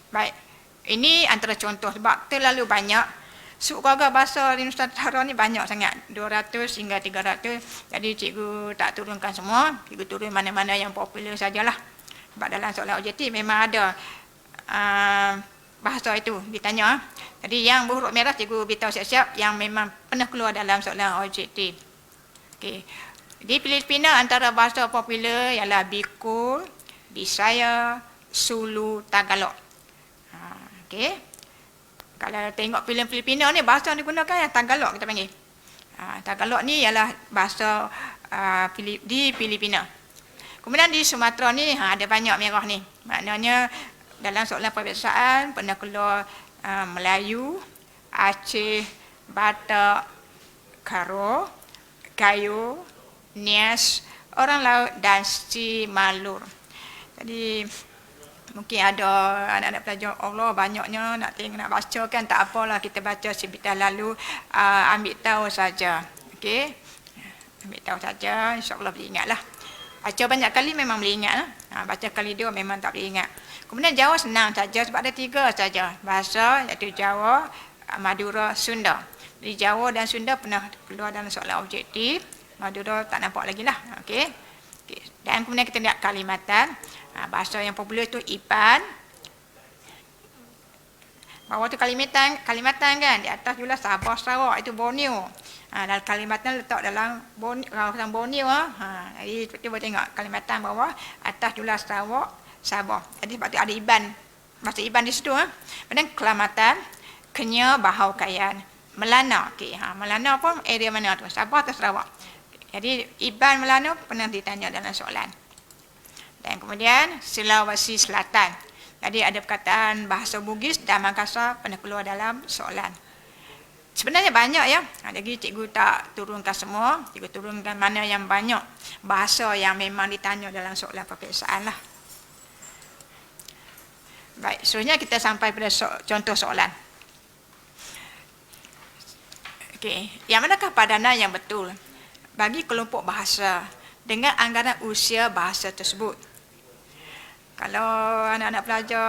Baik, ini antara contoh sebab terlalu banyak. Suku-suku bahasa di Nusantara ni banyak sangat, 200 hingga 300. Jadi cikgu tak turunkan semua, cikgu turun mana-mana yang popular sajalah. Sebab dalam soalan OJT memang ada bahasa itu ditanya. Jadi yang berhuruf merah cikgu beritahu siap-siap yang memang pernah keluar dalam soalan OJT. Okey. Di Filipina antara bahasa popular ialah Bicol, Bisaya, Sulu, Tagalog. Okey. Kalau tengok filem Filipina ni, bahasa yang digunakan yang Tagalog kita panggil. Tagalog ni ialah bahasa di Filipina. Kemudian di Sumatera ni ada banyak merah ni. Maknanya dalam soalan peperiksaan pernah keluar Melayu, Aceh, Batak, Karo, Gayo, Nias, orang laut dan si Malur. Jadi mungkin ada anak-anak pelajar Allah banyaknya nak tengok nak baca kan, tak apalah kita baca sebentar lalu ambil tahu saja. Okey. Ambil tahu saja, insya-Allah boleh ingatlah. Baca banyak kali memang boleh ingat lah. Baca kali 2 memang tak boleh ingat. Kemudian Jawa senang saja sebab ada 3 saja bahasa, iaitu Jawa, Madura, Sunda. Jadi Jawa dan Sunda pernah keluar dalam soalan objektif. Madura tak nampak lagi lah. Okey. Okay. Dan kemudian kita lihat kalimatan. Bahasa yang popular tu Ipan. Bawah tu kalimatan kan. Di atas juga Sabah Sarawak, itu Borneo. Dalam kalimatan letak dalam kawasan Borneo. Jadi kita boleh tengok kalimatan bawah, atas juga Sarawak, Sabah. Jadi sebab tu ada Iban. Bahasa Iban di situ. Kemudian kelamatan, Kenya, Bahau Kayan, Melana. Okay. Melana pun area mana tu? Sabah atau Sarawak. Jadi Iban Melana pernah ditanya dalam soalan. Dan kemudian Sulawesi Selatan. Jadi ada perkataan bahasa Bugis dan Makassar pernah keluar dalam soalan. Sebenarnya banyak ya. Lagi cikgu tak turunkan semua. Cikgu turunkan mana yang banyak bahasa yang memang ditanya dalam soalan peperiksaan lah. Baik, seterusnya kita sampai pada contoh soalan. Okey, yang manakah padanan yang betul bagi kelompok bahasa dengan anggaran usia bahasa tersebut? Kalau anak-anak pelajar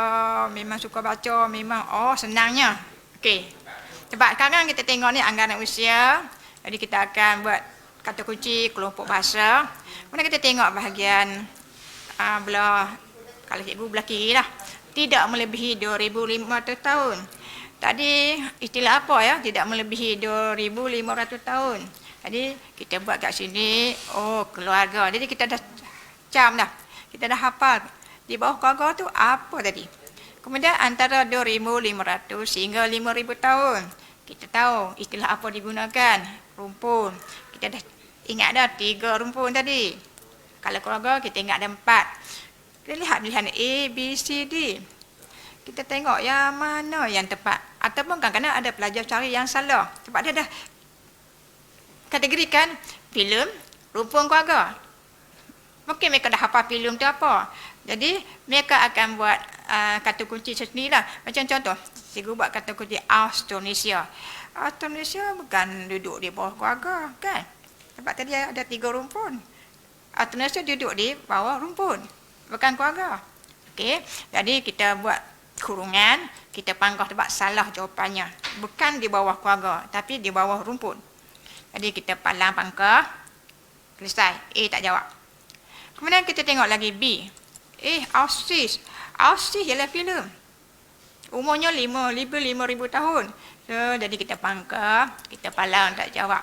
memang suka baca, memang senangnya. Okey. Sebab sekarang kita tengok ni anggaran usia. Jadi kita akan buat kata kunci kelompok bahasa. Kemudian kita tengok bahagian belah, kalau cikgu belah kiri lah. Tidak melebihi 2,500 tahun. Tadi istilah apa ya? Tidak melebihi 2,500 tahun. Jadi kita buat kat sini, keluarga. Jadi kita dah cam dah. Kita dah hafal. Di bawah keluarga tu apa tadi? Kemudian antara 2,500 hingga 5,000 tahun. Kita tahu istilah apa digunakan. Rumpun. Kita dah ingat dah 3 rumpun tadi. Kalau keluarga kita ingat ada 4. Kita lihat pilihan A, B, C, D. Kita tengok yang mana yang tepat. Ataupun kadang-kadang ada pelajar cari yang salah. Sebab dia dah kategorikan filem, rumpun keluarga. Mungkin mereka dah hafal filem tu apa. Jadi mereka akan buat kata kunci sendirilah. Macam contoh, cikgu buat kata kunci Austronesia. Austronesia bukan duduk di bawah keluarga, kan? Sebab tadi ada 3 rumpun. Austronesia duduk di bawah rumpun, bukan keluarga. Okey, jadi kita buat kurungan, kita panggah sebab salah jawapannya. Bukan di bawah keluarga, tapi di bawah rumpun. Jadi kita palang pangkah, selesai. A tak jawab. Kemudian kita tengok lagi B. Ausis. Ausis ialah filem. Umurnya 5,000 tahun. So, jadi kita pangkah, kita palang tak jawab.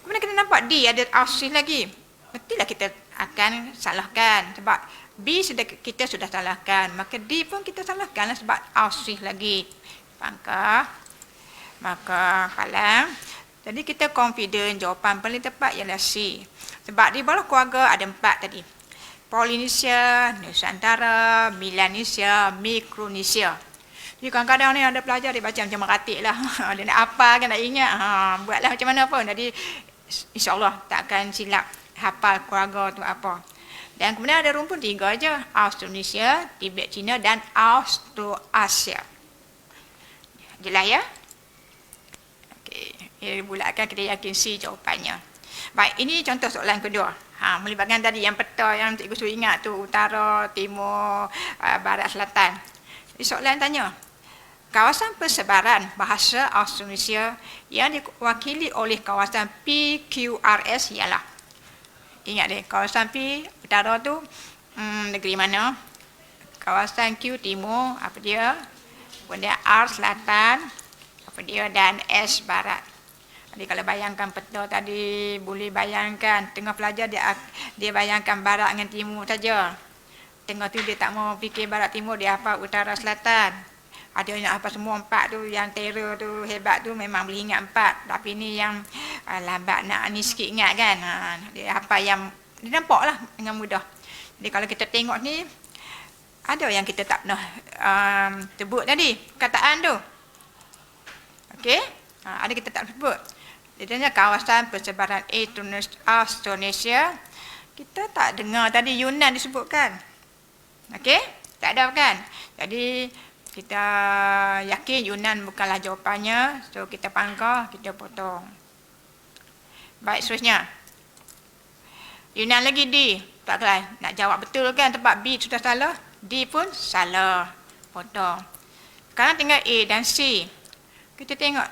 Kemudian kita nampak D ada Ausis lagi. Mestilah kita akan salahkan. Sebab B kita sudah salahkan. Maka D pun kita salahkan sebab Ausis lagi. Pangkah, maka palang. Jadi kita confident jawapan paling tepat ialah C. Sebab di bawah keluarga ada 4 tadi. Polinesia, Nusantara, Melanesia, Mikronesia. Jadi kadang-kadang ni ada pelajar dia baca macam meratik lah. Dia nak apa kan, nak ingat. Buatlah macam mana pun. Jadi insyaAllah tak akan silap hafal keluarga tu apa. Dan kemudian ada rumpun 3 aja. Austronesia, Tibet Cina dan Austroasia. Jelas ya? Okey. Bulatkan kita yakin C jawapannya. Baik, ini contoh soalan kedua. Melibatkan tadi yang peta yang cikgu suruh ingat tu, utara, timur, barat, selatan. Jadi soalan tanya, kawasan persebaran bahasa Austronesia yang diwakili oleh kawasan PQRS ialah, ingat deh, kawasan P utara tu negeri mana, kawasan Q timur, apa dia, kemudian R selatan, apa dia, dan S barat. Jadi kalau bayangkan peta tadi, boleh bayangkan tengah pelajar dia bayangkan barat dengan timur saja. Tengah tu dia tak mau fikir barat timur, dia hafal utara selatan. Ada yang apa semua 4 tu, yang terror tu hebat tu memang boleh ingat 4. Tapi ni yang lambat nak ni sikit ingat kan. Dia hafal yang dia nampaklah dengan mudah. Jadi kalau kita tengok ni, ada yang kita tak pernah sebut tadi perkataan tu. Okey? Ada kita tak sebut. Dia tanya kawasan persebaran Austronesia kita tak dengar tadi Yunan disebutkan. Okey? Tak ada kan? Jadi kita yakin Yunan bukanlah jawapannya. So kita pangkah, kita potong. Baik, seterusnya. Yunan lagi D. Tak kena nak jawab betul kan, tempat B sudah salah. D pun salah. Potong. Sekarang tinggal A dan C. Kita tengok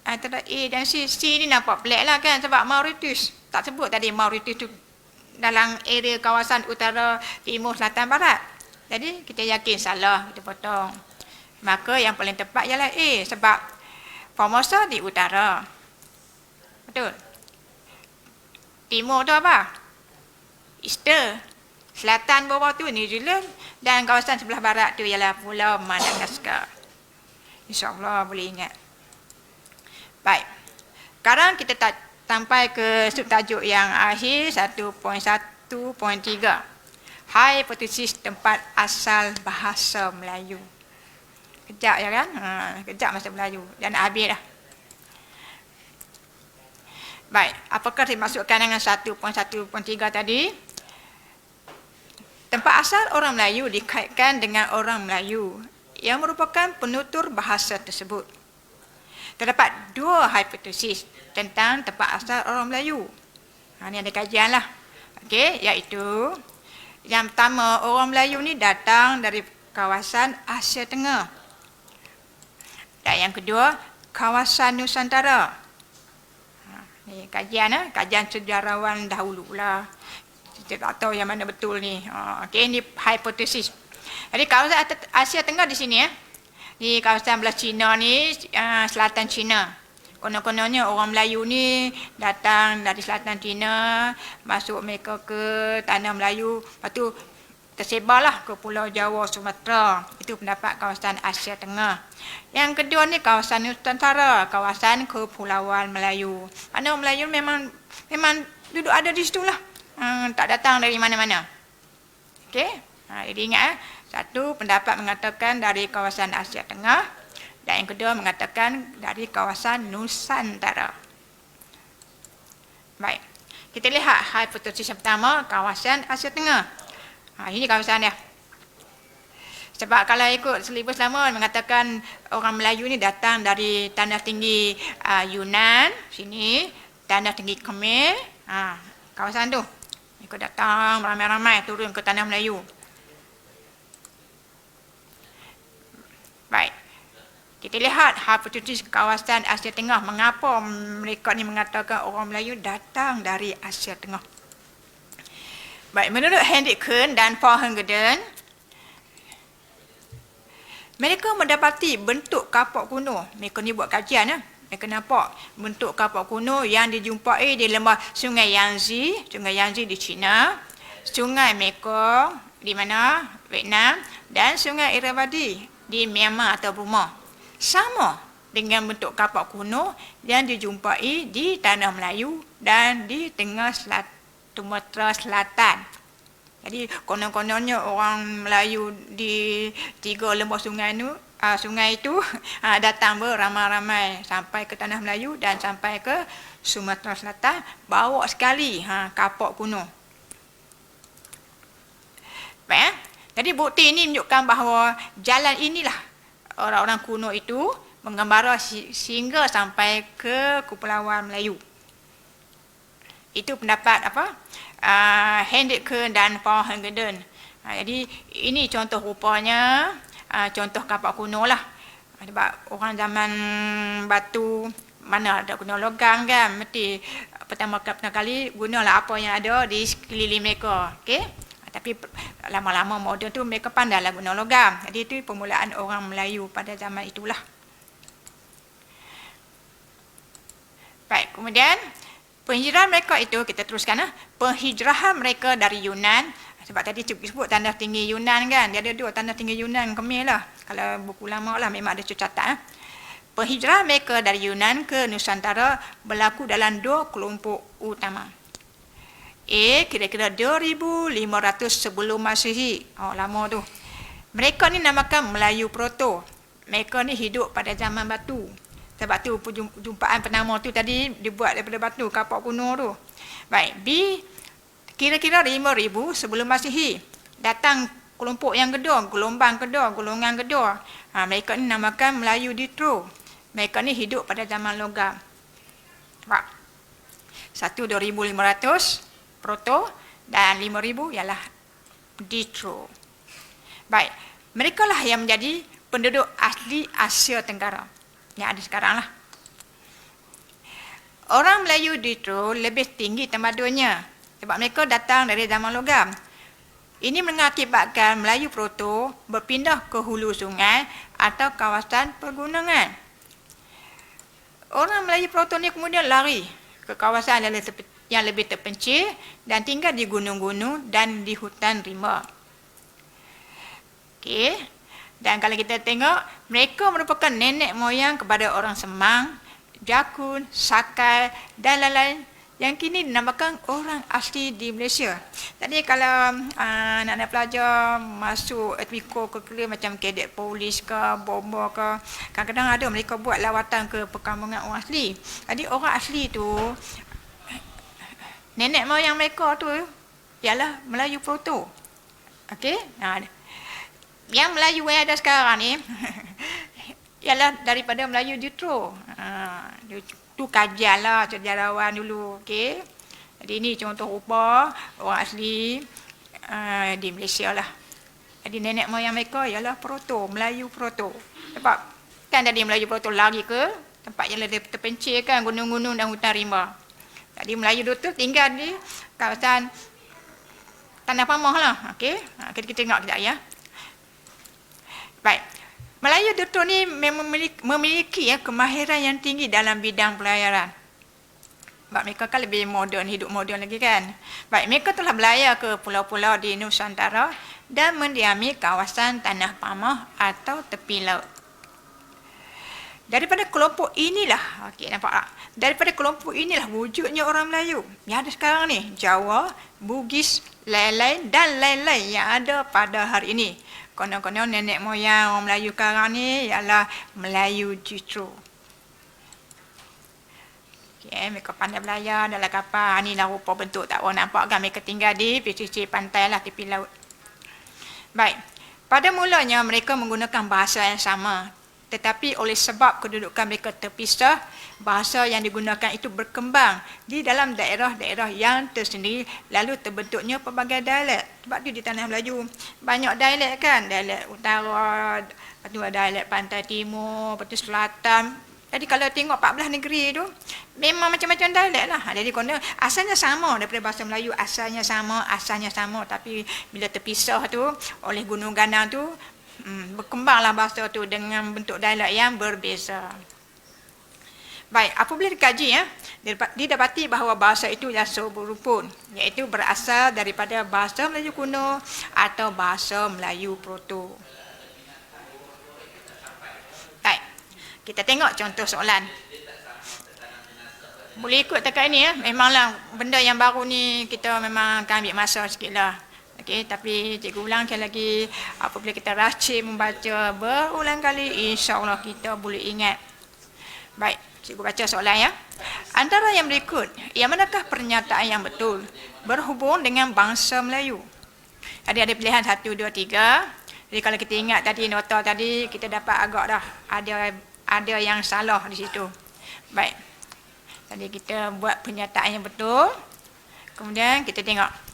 antara A dan C. C ni nampak pelik lah kan, sebab Mauritius. Tak sebut tadi Mauritius tu dalam area kawasan utara, timur, selatan, barat. Jadi kita yakin salah, kita potong. Maka yang paling tepat ialah A, sebab Formosa di utara. Betul? Timur tu apa? Easter. Selatan bawah tu New Zealand, dan kawasan sebelah barat tu ialah Pulau Madagaskar. InsyaAllah boleh ingat. Baik. Sekarang kita sampai ke subtajuk yang akhir 1.1.3. Hipotesis tempat asal bahasa Melayu. Kejap ya kan? Kejap masa Melayu. Dan nak habis dah. Baik. Apakah dimaksudkan dengan 1.1.3 tadi? Tempat asal orang Melayu dikaitkan dengan orang Melayu yang merupakan penutur bahasa tersebut. Terdapat dua hipotesis tentang tempat asal orang Melayu. Ini ada kajian lah. Okey, iaitu yang pertama, orang Melayu ni datang dari kawasan Asia Tengah. Dan yang kedua, kawasan Nusantara. Ini kajian, kajian sejarawan dahulu lah. Kita tak tahu yang mana betul ni. Okey, ini hipotesis. Jadi kawasan Asia Tengah di sini di kawasan belah China ni, selatan China. Konon-kononnya orang Melayu ni datang dari selatan China, masuk mereka ke tanah Melayu, lepas tu tersebarlah ke Pulau Jawa, Sumatera. Itu pendapat kawasan Asia Tengah. Yang kedua ni kawasan Nusantara, kawasan Kepulauan Melayu. Mana Melayu memang duduk ada di situ lah. Tak datang dari mana-mana. Okey? Jadi ingat, satu pendapat mengatakan dari kawasan Asia Tengah, dan yang kedua mengatakan dari kawasan Nusantara. Baik. Kita lihat hipotesis yang pertama, kawasan Asia Tengah. Ini kawasan dia. Sebab kalau ikut silibus lama mengatakan orang Melayu ni datang dari tanah tinggi Yunan, sini, tanah tinggi Khmer, kawasan tu. Mereka datang ramai-ramai turun ke tanah Melayu. Baik. Kita lihat hipotesis kawasan Asia Tengah. Mengapa mereka ni mengatakan orang Melayu datang dari Asia Tengah? Baik, menurut Hendrik Kuhn dan Paul Hengeden, mereka mendapati bentuk kapak kuno. Mereka ni buat kajian. Mereka nampak bentuk kapak kuno yang dijumpai di lembah Sungai Yangtze. Sungai Yangtze di China. Sungai Mekong di mana? Vietnam. Dan Sungai Irrawaddy di Myanmar atau Burma. Sama dengan bentuk kapak kuno yang dijumpai di Tanah Melayu dan di tengah Sumatera Selatan. Jadi konon-kononnya orang Melayu di tiga lembah sungai itu datang beramai-ramai sampai ke Tanah Melayu dan sampai ke Sumatera Selatan, bawa sekali kapak kuno. Baik, jadi bukti ini menunjukkan bahawa jalan inilah orang-orang kuno itu menggembara sehingga sampai ke Kepulauan Melayu. Itu pendapat Hendrik Kuhn dan Paul Hengeden. Jadi ini contoh rupanya, contoh kapak kuno lah. Sebab orang zaman batu mana ada guna logam kan, mesti pertama kali gunalah apa yang ada di sekeliling mereka. Okey? Tapi lama-lama moden tu mereka pandailah guna logam. Jadi itu permulaan orang Melayu pada zaman itulah. Baik, kemudian penghijrahan mereka itu, kita teruskan penghijrahan mereka dari Yunan. Sebab tadi disebut tanah tinggi Yunan kan. Dia ada dua tanah tinggi Yunan, Khmer lah. Kalau buku lama lah memang ada catat. Penghijrahan mereka dari Yunan ke Nusantara berlaku dalam dua kelompok utama. A, kira-kira 2500 sebelum Masihi. Lama tu. Mereka ni namakan Melayu Proto. Mereka ni hidup pada zaman batu. Sebab tu perjumpaan penama tu tadi dibuat daripada batu, kapak kuno tu. Baik, B, kira-kira 5,000 sebelum Masihi. Datang kelompok yang kedua, gelombang kedua, golongan kedua. Mereka ni namakan Melayu Ditro. Mereka ni hidup pada zaman logam. Nampak? 2,500 Proto dan 5,000 ialah Ditro. Baik, mereka lah yang menjadi penduduk asli Asia Tenggara yang ada sekarang lah. Orang Melayu Ditro lebih tinggi tamadunnya sebab mereka datang dari zaman logam. Ini mengakibatkan Melayu Proto berpindah ke hulu sungai atau kawasan pergunungan. Orang Melayu Proto ni kemudian lari ke kawasan yang lebih terpencil dan tinggal di gunung-gunung dan di hutan rimba. Okey. Dan kalau kita tengok, mereka merupakan nenek moyang kepada orang Semang, Jakun, Sakai dan lain-lain yang kini dinamakan orang asli di Malaysia. Tadi kalau anak-anak pelajar masuk Etwiko ke Kelia macam kadet polis ke, bomba ke, kadang-kadang ada mereka buat lawatan ke perkampungan orang asli. Jadi orang asli tu, nenek moyang mereka tu ialah Melayu Proto. Okey? Yang Melayu yang ada sekarang ni ialah daripada Melayu Ditro. Tu kajian lah sejarawan dulu. Okay? Jadi ini contoh rupa orang asli di Malaysia lah. Jadi nenek moyang mereka ialah Proto, Melayu Proto. Sebab kan tadi Melayu Proto lari ke tempat yang lebih terpencil kan, gunung-gunung dan hutan rimba. Jadi Melayu Ditro tinggal di kawasan Tanah Pamah lah. Okay? Kita tengok kejap ya. Baik. Melayu Ditro ni memang memiliki kemahiran yang tinggi dalam bidang pelayaran. Sebab mereka kan lebih moden, hidup moden lagi kan. Baik, mereka telah berlayar ke pulau-pulau di Nusantara dan mendiami kawasan Tanah Pamah atau tepi laut. Daripada kelompok inilah, okey nampak tak? Daripada kelompok inilah wujudnya orang Melayu yang ada sekarang ni, Jawa, Bugis, lain-lain dan lain-lain yang ada pada hari ini. Konon-konon nenek moyang orang Melayu sekarang ni ialah Melayu Ditro. Okay, mereka pandai belayar dalam kapal. Inilah rupa bentuk, tak orang nampak kan, mereka tinggal di pesisir pantai lah, tepi laut. Baik, pada mulanya mereka menggunakan bahasa yang sama. Tetapi oleh sebab kedudukan mereka terpisah, bahasa yang digunakan itu berkembang di dalam daerah-daerah yang tersendiri, lalu terbentuknya pelbagai dialek. Sebab tu di Tanah Melayu banyak dialek kan, dialek utara, lepas tu dialek pantai timur, lepas tu selatan. Jadi kalau tengok 14 negeri tu, memang macam-macam dialek lah. Jadi asalnya sama daripada bahasa Melayu, asalnya sama, tapi bila terpisah tu oleh gunung ganang tu, berkembanglah bahasa tu dengan bentuk dialek yang berbeza. Baik, apabila dikaji didapati bahawa bahasa itu ialah berrukun, iaitu berasal daripada bahasa Melayu kuno atau bahasa Melayu Proto. Baik, kita tengok contoh soalan. Boleh ikut dekat ini ya. Memanglah benda yang baru ni kita memang akan ambil masa sikitlah. Okey, tapi cikgu ulang sekali lagi, apabila kita racik membaca berulang kali, insya-Allah kita boleh ingat. Baik, cikgu baca soalan ya. Antara yang berikut, yang manakah pernyataan yang betul berhubung dengan bangsa Melayu? Ada pilihan 1, 2, 3. Jadi kalau kita ingat tadi nota tadi, kita dapat agak dah ada yang salah di situ. Baik. Tadi kita buat pernyataan yang betul. Kemudian kita tengok.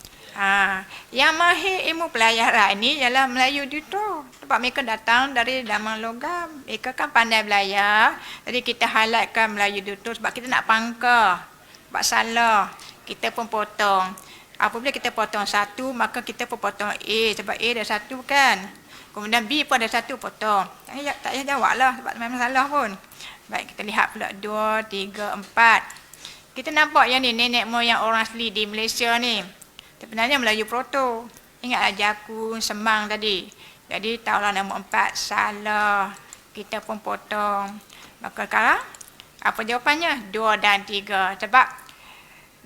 Yang mahir ilmu pelayaran ini ialah Melayu Ditro. Sebab mereka datang dari zaman logam. Mereka kan pandai belayar. Jadi kita highlightkan Melayu Ditro sebab kita nak pangkah. Sebab salah, kita pun potong. Apabila kita potong satu, maka kita pun potong A. Sebab A ada satu kan. Kemudian B pun ada satu, potong. Tak payah jawab lah sebab memang salah pun. Baik, kita lihat pula 2, 3, 4. Kita nampak yang ni nenek moyang orang asli di Malaysia ni. Sebenarnya Melayu Proto. Ingatlah Jakun, Semang tadi. Jadi tahulah nombor 4 salah. Kita pun potong. Maka sekarang apa jawapannya? 2 dan 3. Sebab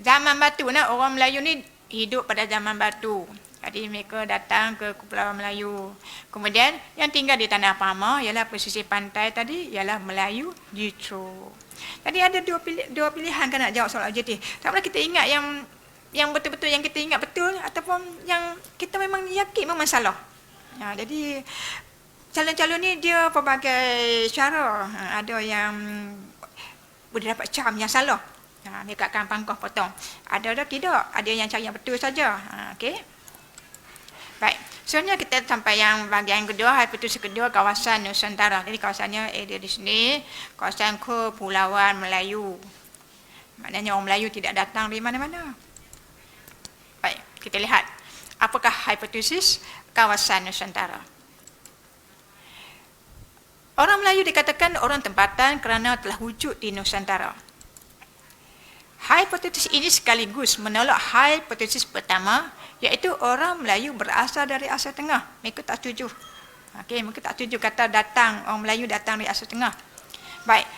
zaman batu orang Melayu ni hidup pada zaman batu. Jadi mereka datang ke Kepulauan Melayu. Kemudian yang tinggal di Tanah Pamah ialah pesisir pantai tadi ialah Melayu Ditro. Tadi ada dua pilihan kan nak jawab soalan objektif. Tak boleh kita ingat yang yang betul-betul yang kita ingat betul ataupun yang kita memang yakin memang salah. Jadi calon-calon ni dia pelbagai cara. Ada yang boleh dapat cam yang salah. Mereka akan pangkah potong. Ada tidak. Ada yang cara yang betul saja. Okey. Baik. Sebenarnya kita sampai yang bahagian kedua, hipotesis kedua, kawasan Nusantara. Jadi kawasannya ada di sini, kawasan Kepulauan Melayu. Maknanya orang Melayu tidak datang dari mana-mana. Baik, kita lihat apakah hipotesis kawasan Nusantara. Orang Melayu dikatakan orang tempatan kerana telah wujud di Nusantara. Hipotesis ini sekaligus menolak hipotesis pertama, iaitu orang Melayu berasal dari Asia Tengah. Mereka tak setuju. Okey, mereka tak setuju kata datang orang Melayu datang dari Asia Tengah. Baik.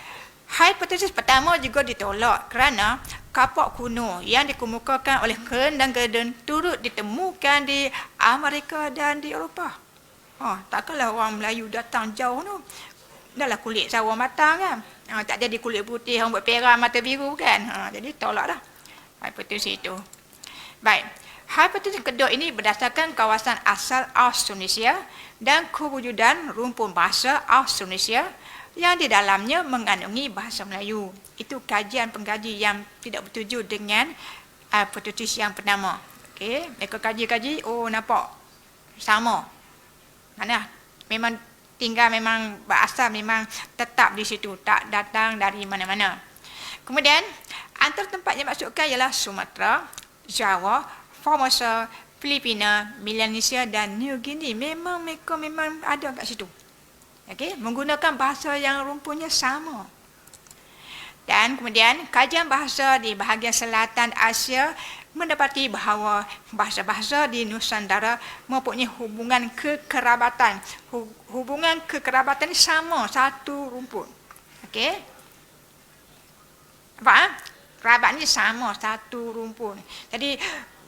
Hipotesis pertama juga ditolak kerana kapak kuno yang dikemukakan oleh Kern dan Gurdon turut ditemukan di Amerika dan di Eropah. Takkanlah orang Melayu datang jauh tu. Dahlah kulit sawo matang kan. Tak jadi kulit putih, rambut perah, mata biru kan. Jadi tolaklah hipotesis itu. Baik. Hipotesis kedua ini berdasarkan kawasan asal Austronesia dan kewujudan rumpun bahasa Austronesia yang di dalamnya mengandungi bahasa Melayu. Itu kajian pengkaji yang tidak bertuju dengan hipotesis yang pertama. Okey, mereka kaji-kaji, nampak sama. Mana memang tinggal memang berasal memang tetap di situ, tak datang dari mana-mana. Kemudian antara tempat yang dimaksudkan ialah Sumatera, Jawa, Formosa, Filipina, Melanesia dan New Guinea. Memang mereka memang ada kat situ. Okey, menggunakan bahasa yang rumpunnya sama. Dan kemudian kajian bahasa di bahagian selatan Asia mendapati bahawa bahasa-bahasa di Nusantara mempunyai hubungan kekerabatan. Hubungan kekerabatan ini sama, satu rumpun. Okey. Apa? Kerabat ni sama, satu rumpun. Jadi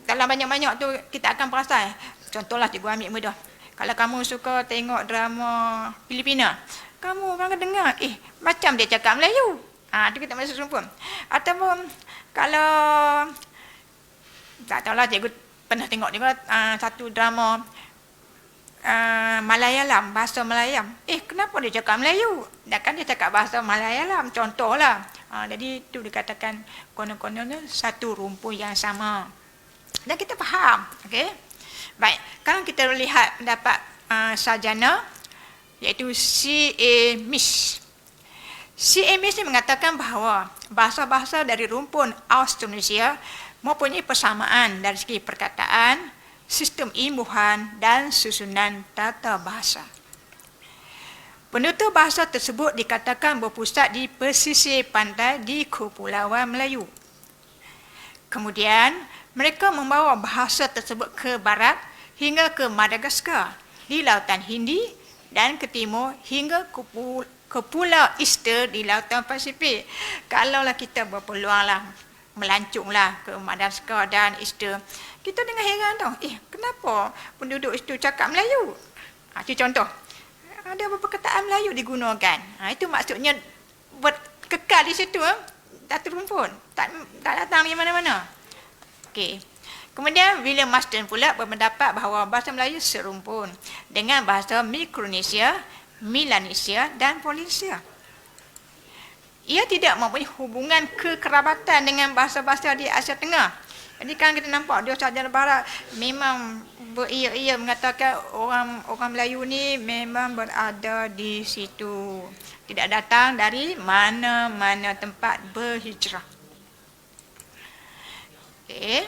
dalam banyak-banyak tu kita akan perasan. Contohlah cikgu ambil mudah. Kalau kamu suka tengok drama Filipina, kamu akan dengar, macam dia cakap Melayu. Itu kita masuk rumpun. Ataupun kalau tak tahulah, cikgu pernah tengok juga satu drama Malayalam, bahasa Malayalam. Kenapa dia cakap Melayu? Kan dia cakap bahasa Malayalam, contohlah. Jadi itu dikatakan konon-kononnya satu rumpun yang sama. Dan kita faham, okey? Baik, sekarang kita lihat pendapat sarjana, iaitu C.A. Mish. C.A. Mish ni mengatakan bahawa bahasa-bahasa dari rumpun Austronesia mempunyai persamaan dari segi perkataan, sistem imbuhan dan susunan tata bahasa. Penutur bahasa tersebut dikatakan berpusat di pesisir pantai di Kepulauan Melayu. Kemudian, mereka membawa bahasa tersebut ke barat hingga ke Madagaskar, di Lautan Hindi dan ke timur hingga ke Pulau Easter di Lautan Pasifik. Kalaulah kita berpeluanglah melancunglah ke Madagaskar dan Easter, kita dengar heran tau, kenapa penduduk itu cakap Melayu? Itu contoh. Ada beberapa perkataan Melayu digunakan. Itu maksudnya kekal di situ, tak terumpun, tak datang di mana-mana. Okey. Kemudian William Marsden pula berpendapat bahawa bahasa Melayu serumpun dengan bahasa Mikronesia, Melanesia dan Polinesia. Ia tidak mempunyai hubungan kekerabatan dengan bahasa-bahasa di Asia Tengah. Jadi kan kita nampak dia sarjana barat memang beria-ia mengatakan orang Melayu ni memang berada di situ. Tidak datang dari mana-mana tempat berhijrah. Okay.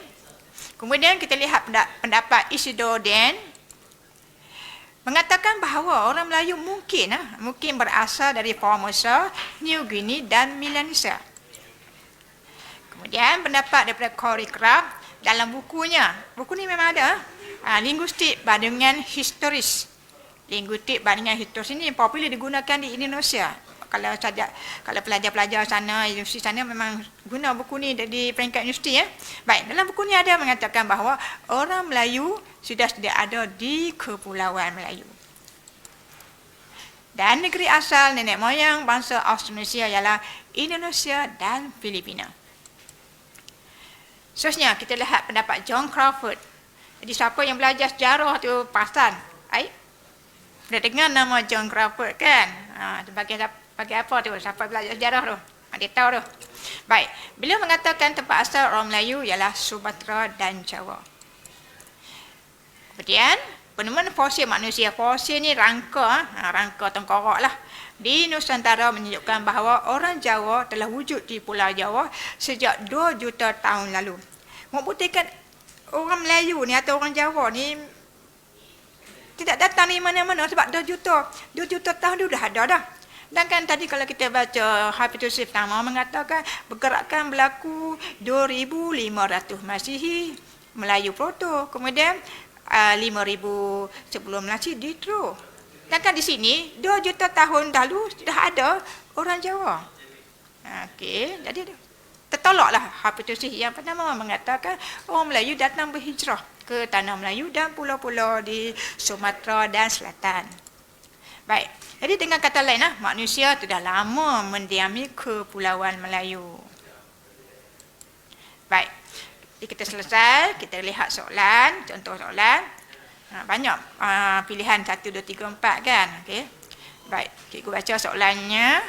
Kemudian kita lihat pendapat Isidore Den mengatakan bahawa orang Melayu mungkin berasal dari Formosa, New Guinea dan Melanesia. Kemudian pendapat daripada Corey Craft dalam bukunya, buku ni memang ada, Linguistik Bandingan Historis. Linguistik Bandingan Historis ini popular digunakan di Indonesia. Kalau pelajar-pelajar sana, universiti sana memang guna buku ni di peringkat universiti. Baik, dalam buku ni ada mengatakan bahawa orang Melayu sudah ada di Kepulauan Melayu. Dan negeri asal nenek moyang bangsa Austronesia ialah Indonesia dan Filipina. Seterusnya kita lihat pendapat John Crawford. Jadi siapa yang belajar sejarah tu pasan. Dah dengar nama John Crawford kan? Bagi apa tu? Siapa belajar sejarah tu? Dia tahu tu. Baik, beliau mengatakan tempat asal orang Melayu ialah Sumatera dan Jawa. Kemudian, penemuan fosil manusia. Fosil ni rangka tengkorak lah. Di Nusantara menunjukkan bahawa orang Jawa telah wujud di Pulau Jawa sejak 2 juta tahun lalu. Membuktikan orang Melayu ni atau orang Jawa ni tidak datang di mana-mana sebab 2 juta tahun tu dah ada dah. Dan kan tadi kalau kita baca hipotesis pertama mengatakan pergerakan berlaku 2500 Masihi Melayu Proto, kemudian 5000 sebelum Melayu Ditro. Dan kan di sini 2 juta tahun lalu sudah ada orang Jawa. Okey, jadi tertolaklah hipotesis yang pertama mengatakan orang Melayu datang berhijrah ke tanah Melayu dan pulau-pulau di Sumatera dan Selatan. Baik, jadi dengan kata lain manusia sudah lama mendiami kepulauan Melayu. Baik, jadi kita selesai, kita lihat soalan, contoh soalan. Banyak pilihan 1, 2, 3, 4 kan. Okay. Baik, cikgu baca soalannya.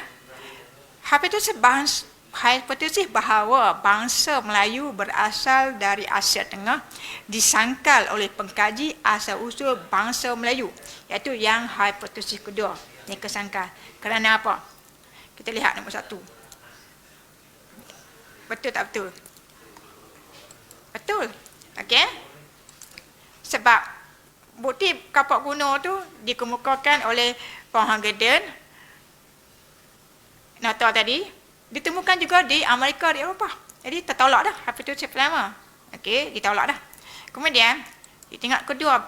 Hipotesis bahawa bangsa Melayu berasal dari Asia Tengah disangkal oleh pengkaji asal-usul bangsa Melayu, iaitu yang hipotesis kedua. Ini kesangkal. Kerana apa? Kita lihat nombor 1. Betul tak betul? Betul. Okey. Sebab bukti kapak kuno tu dikemukakan oleh Von Hageden, Natal tadi, ditemukan juga di Amerika, di Eropah. Jadi tertolak dah hipotesis pertama. Okey, ditolak dah. Kemudian kita tengok kedua.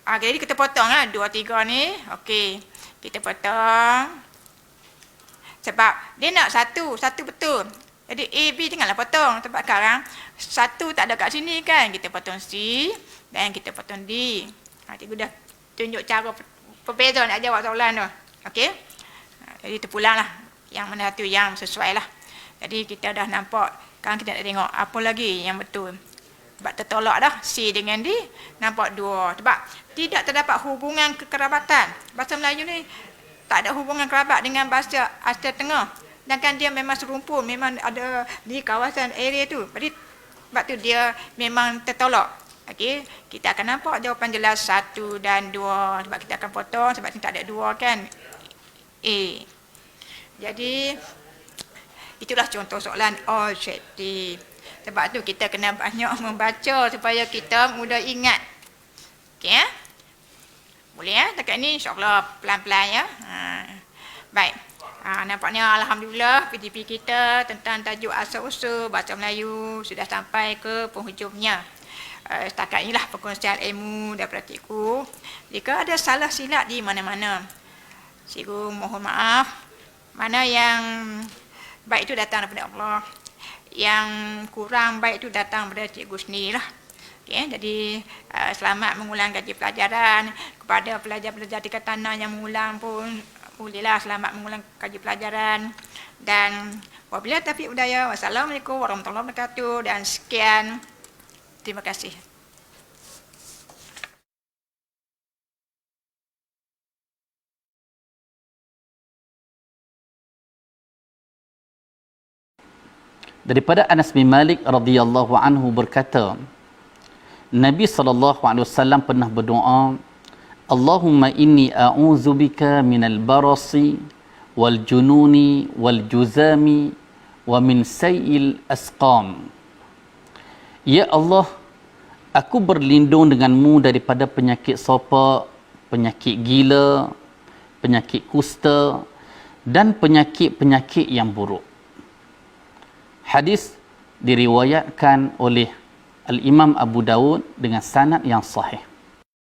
Jadi kita potong 2, 3 ni. Okey, kita potong. Sebab dia nak satu betul. Jadi A, B janganlah potong. Sebab sekarang satu tak ada kat sini kan. Kita potong C dan kita potong D. Cikgu dah tunjuk cara perbeza nak jawab soalan tu. Okey. Jadi terpulanglah yang mana satu yang sesuai lah. Jadi kita dah nampak, sekarang kita nak tengok apa lagi yang betul. Sebab tertolak dah C dengan D, nampak 2. Sebab tidak terdapat hubungan kekerabatan. Bahasa Melayu ni tak ada hubungan kerabat dengan bahasa Asia Tengah. Dan kan dia memang serumpun, memang ada di kawasan area tu. Jadi sebab tu dia memang tertolak. Okey, kita akan nampak jawapan jelas 1 dan 2 sebab kita akan potong sebab ni tak ada 2 kan. A. Jadi itulah contoh soalan objektif. Sebab tu kita kena banyak membaca supaya kita mudah ingat. Okey Boleh dekat ni insya-Allah pelan-pelan ya. Baik. Nampaknya alhamdulillah PDP kita tentang tajuk asal-usul bahasa Melayu sudah sampai ke penghujungnya. Setakat inilah perkongsian ilmu daripada cikgu. Jika ada salah silap di mana-mana, cikgu mohon maaf. Mana yang baik itu datang daripada Allah, yang kurang baik itu datang daripada cikgu sendirilah. Okay, jadi selamat mengulang kaji pelajaran. Kepada pelajar-pelajar tingkat tanah yang mengulang pun bolehlah selamat mengulang kaji pelajaran. Dan wabillahi taufiq hidayah. Wassalamualaikum warahmatullahi wabarakatuh. Dan sekian. Terima kasih. Daripada Anas bin Malik radhiyallahu anhu berkata, Nabi SAW pernah berdoa, Allahumma inni a'udzubika minal barasi wal jununi wal juzami wa min sayil asqam. Ya Allah, aku berlindung denganmu daripada penyakit sopak, penyakit gila, penyakit kusta dan penyakit-penyakit yang buruk. Hadis diriwayatkan oleh Al-Imam Abu Dawud dengan sanad yang sahih.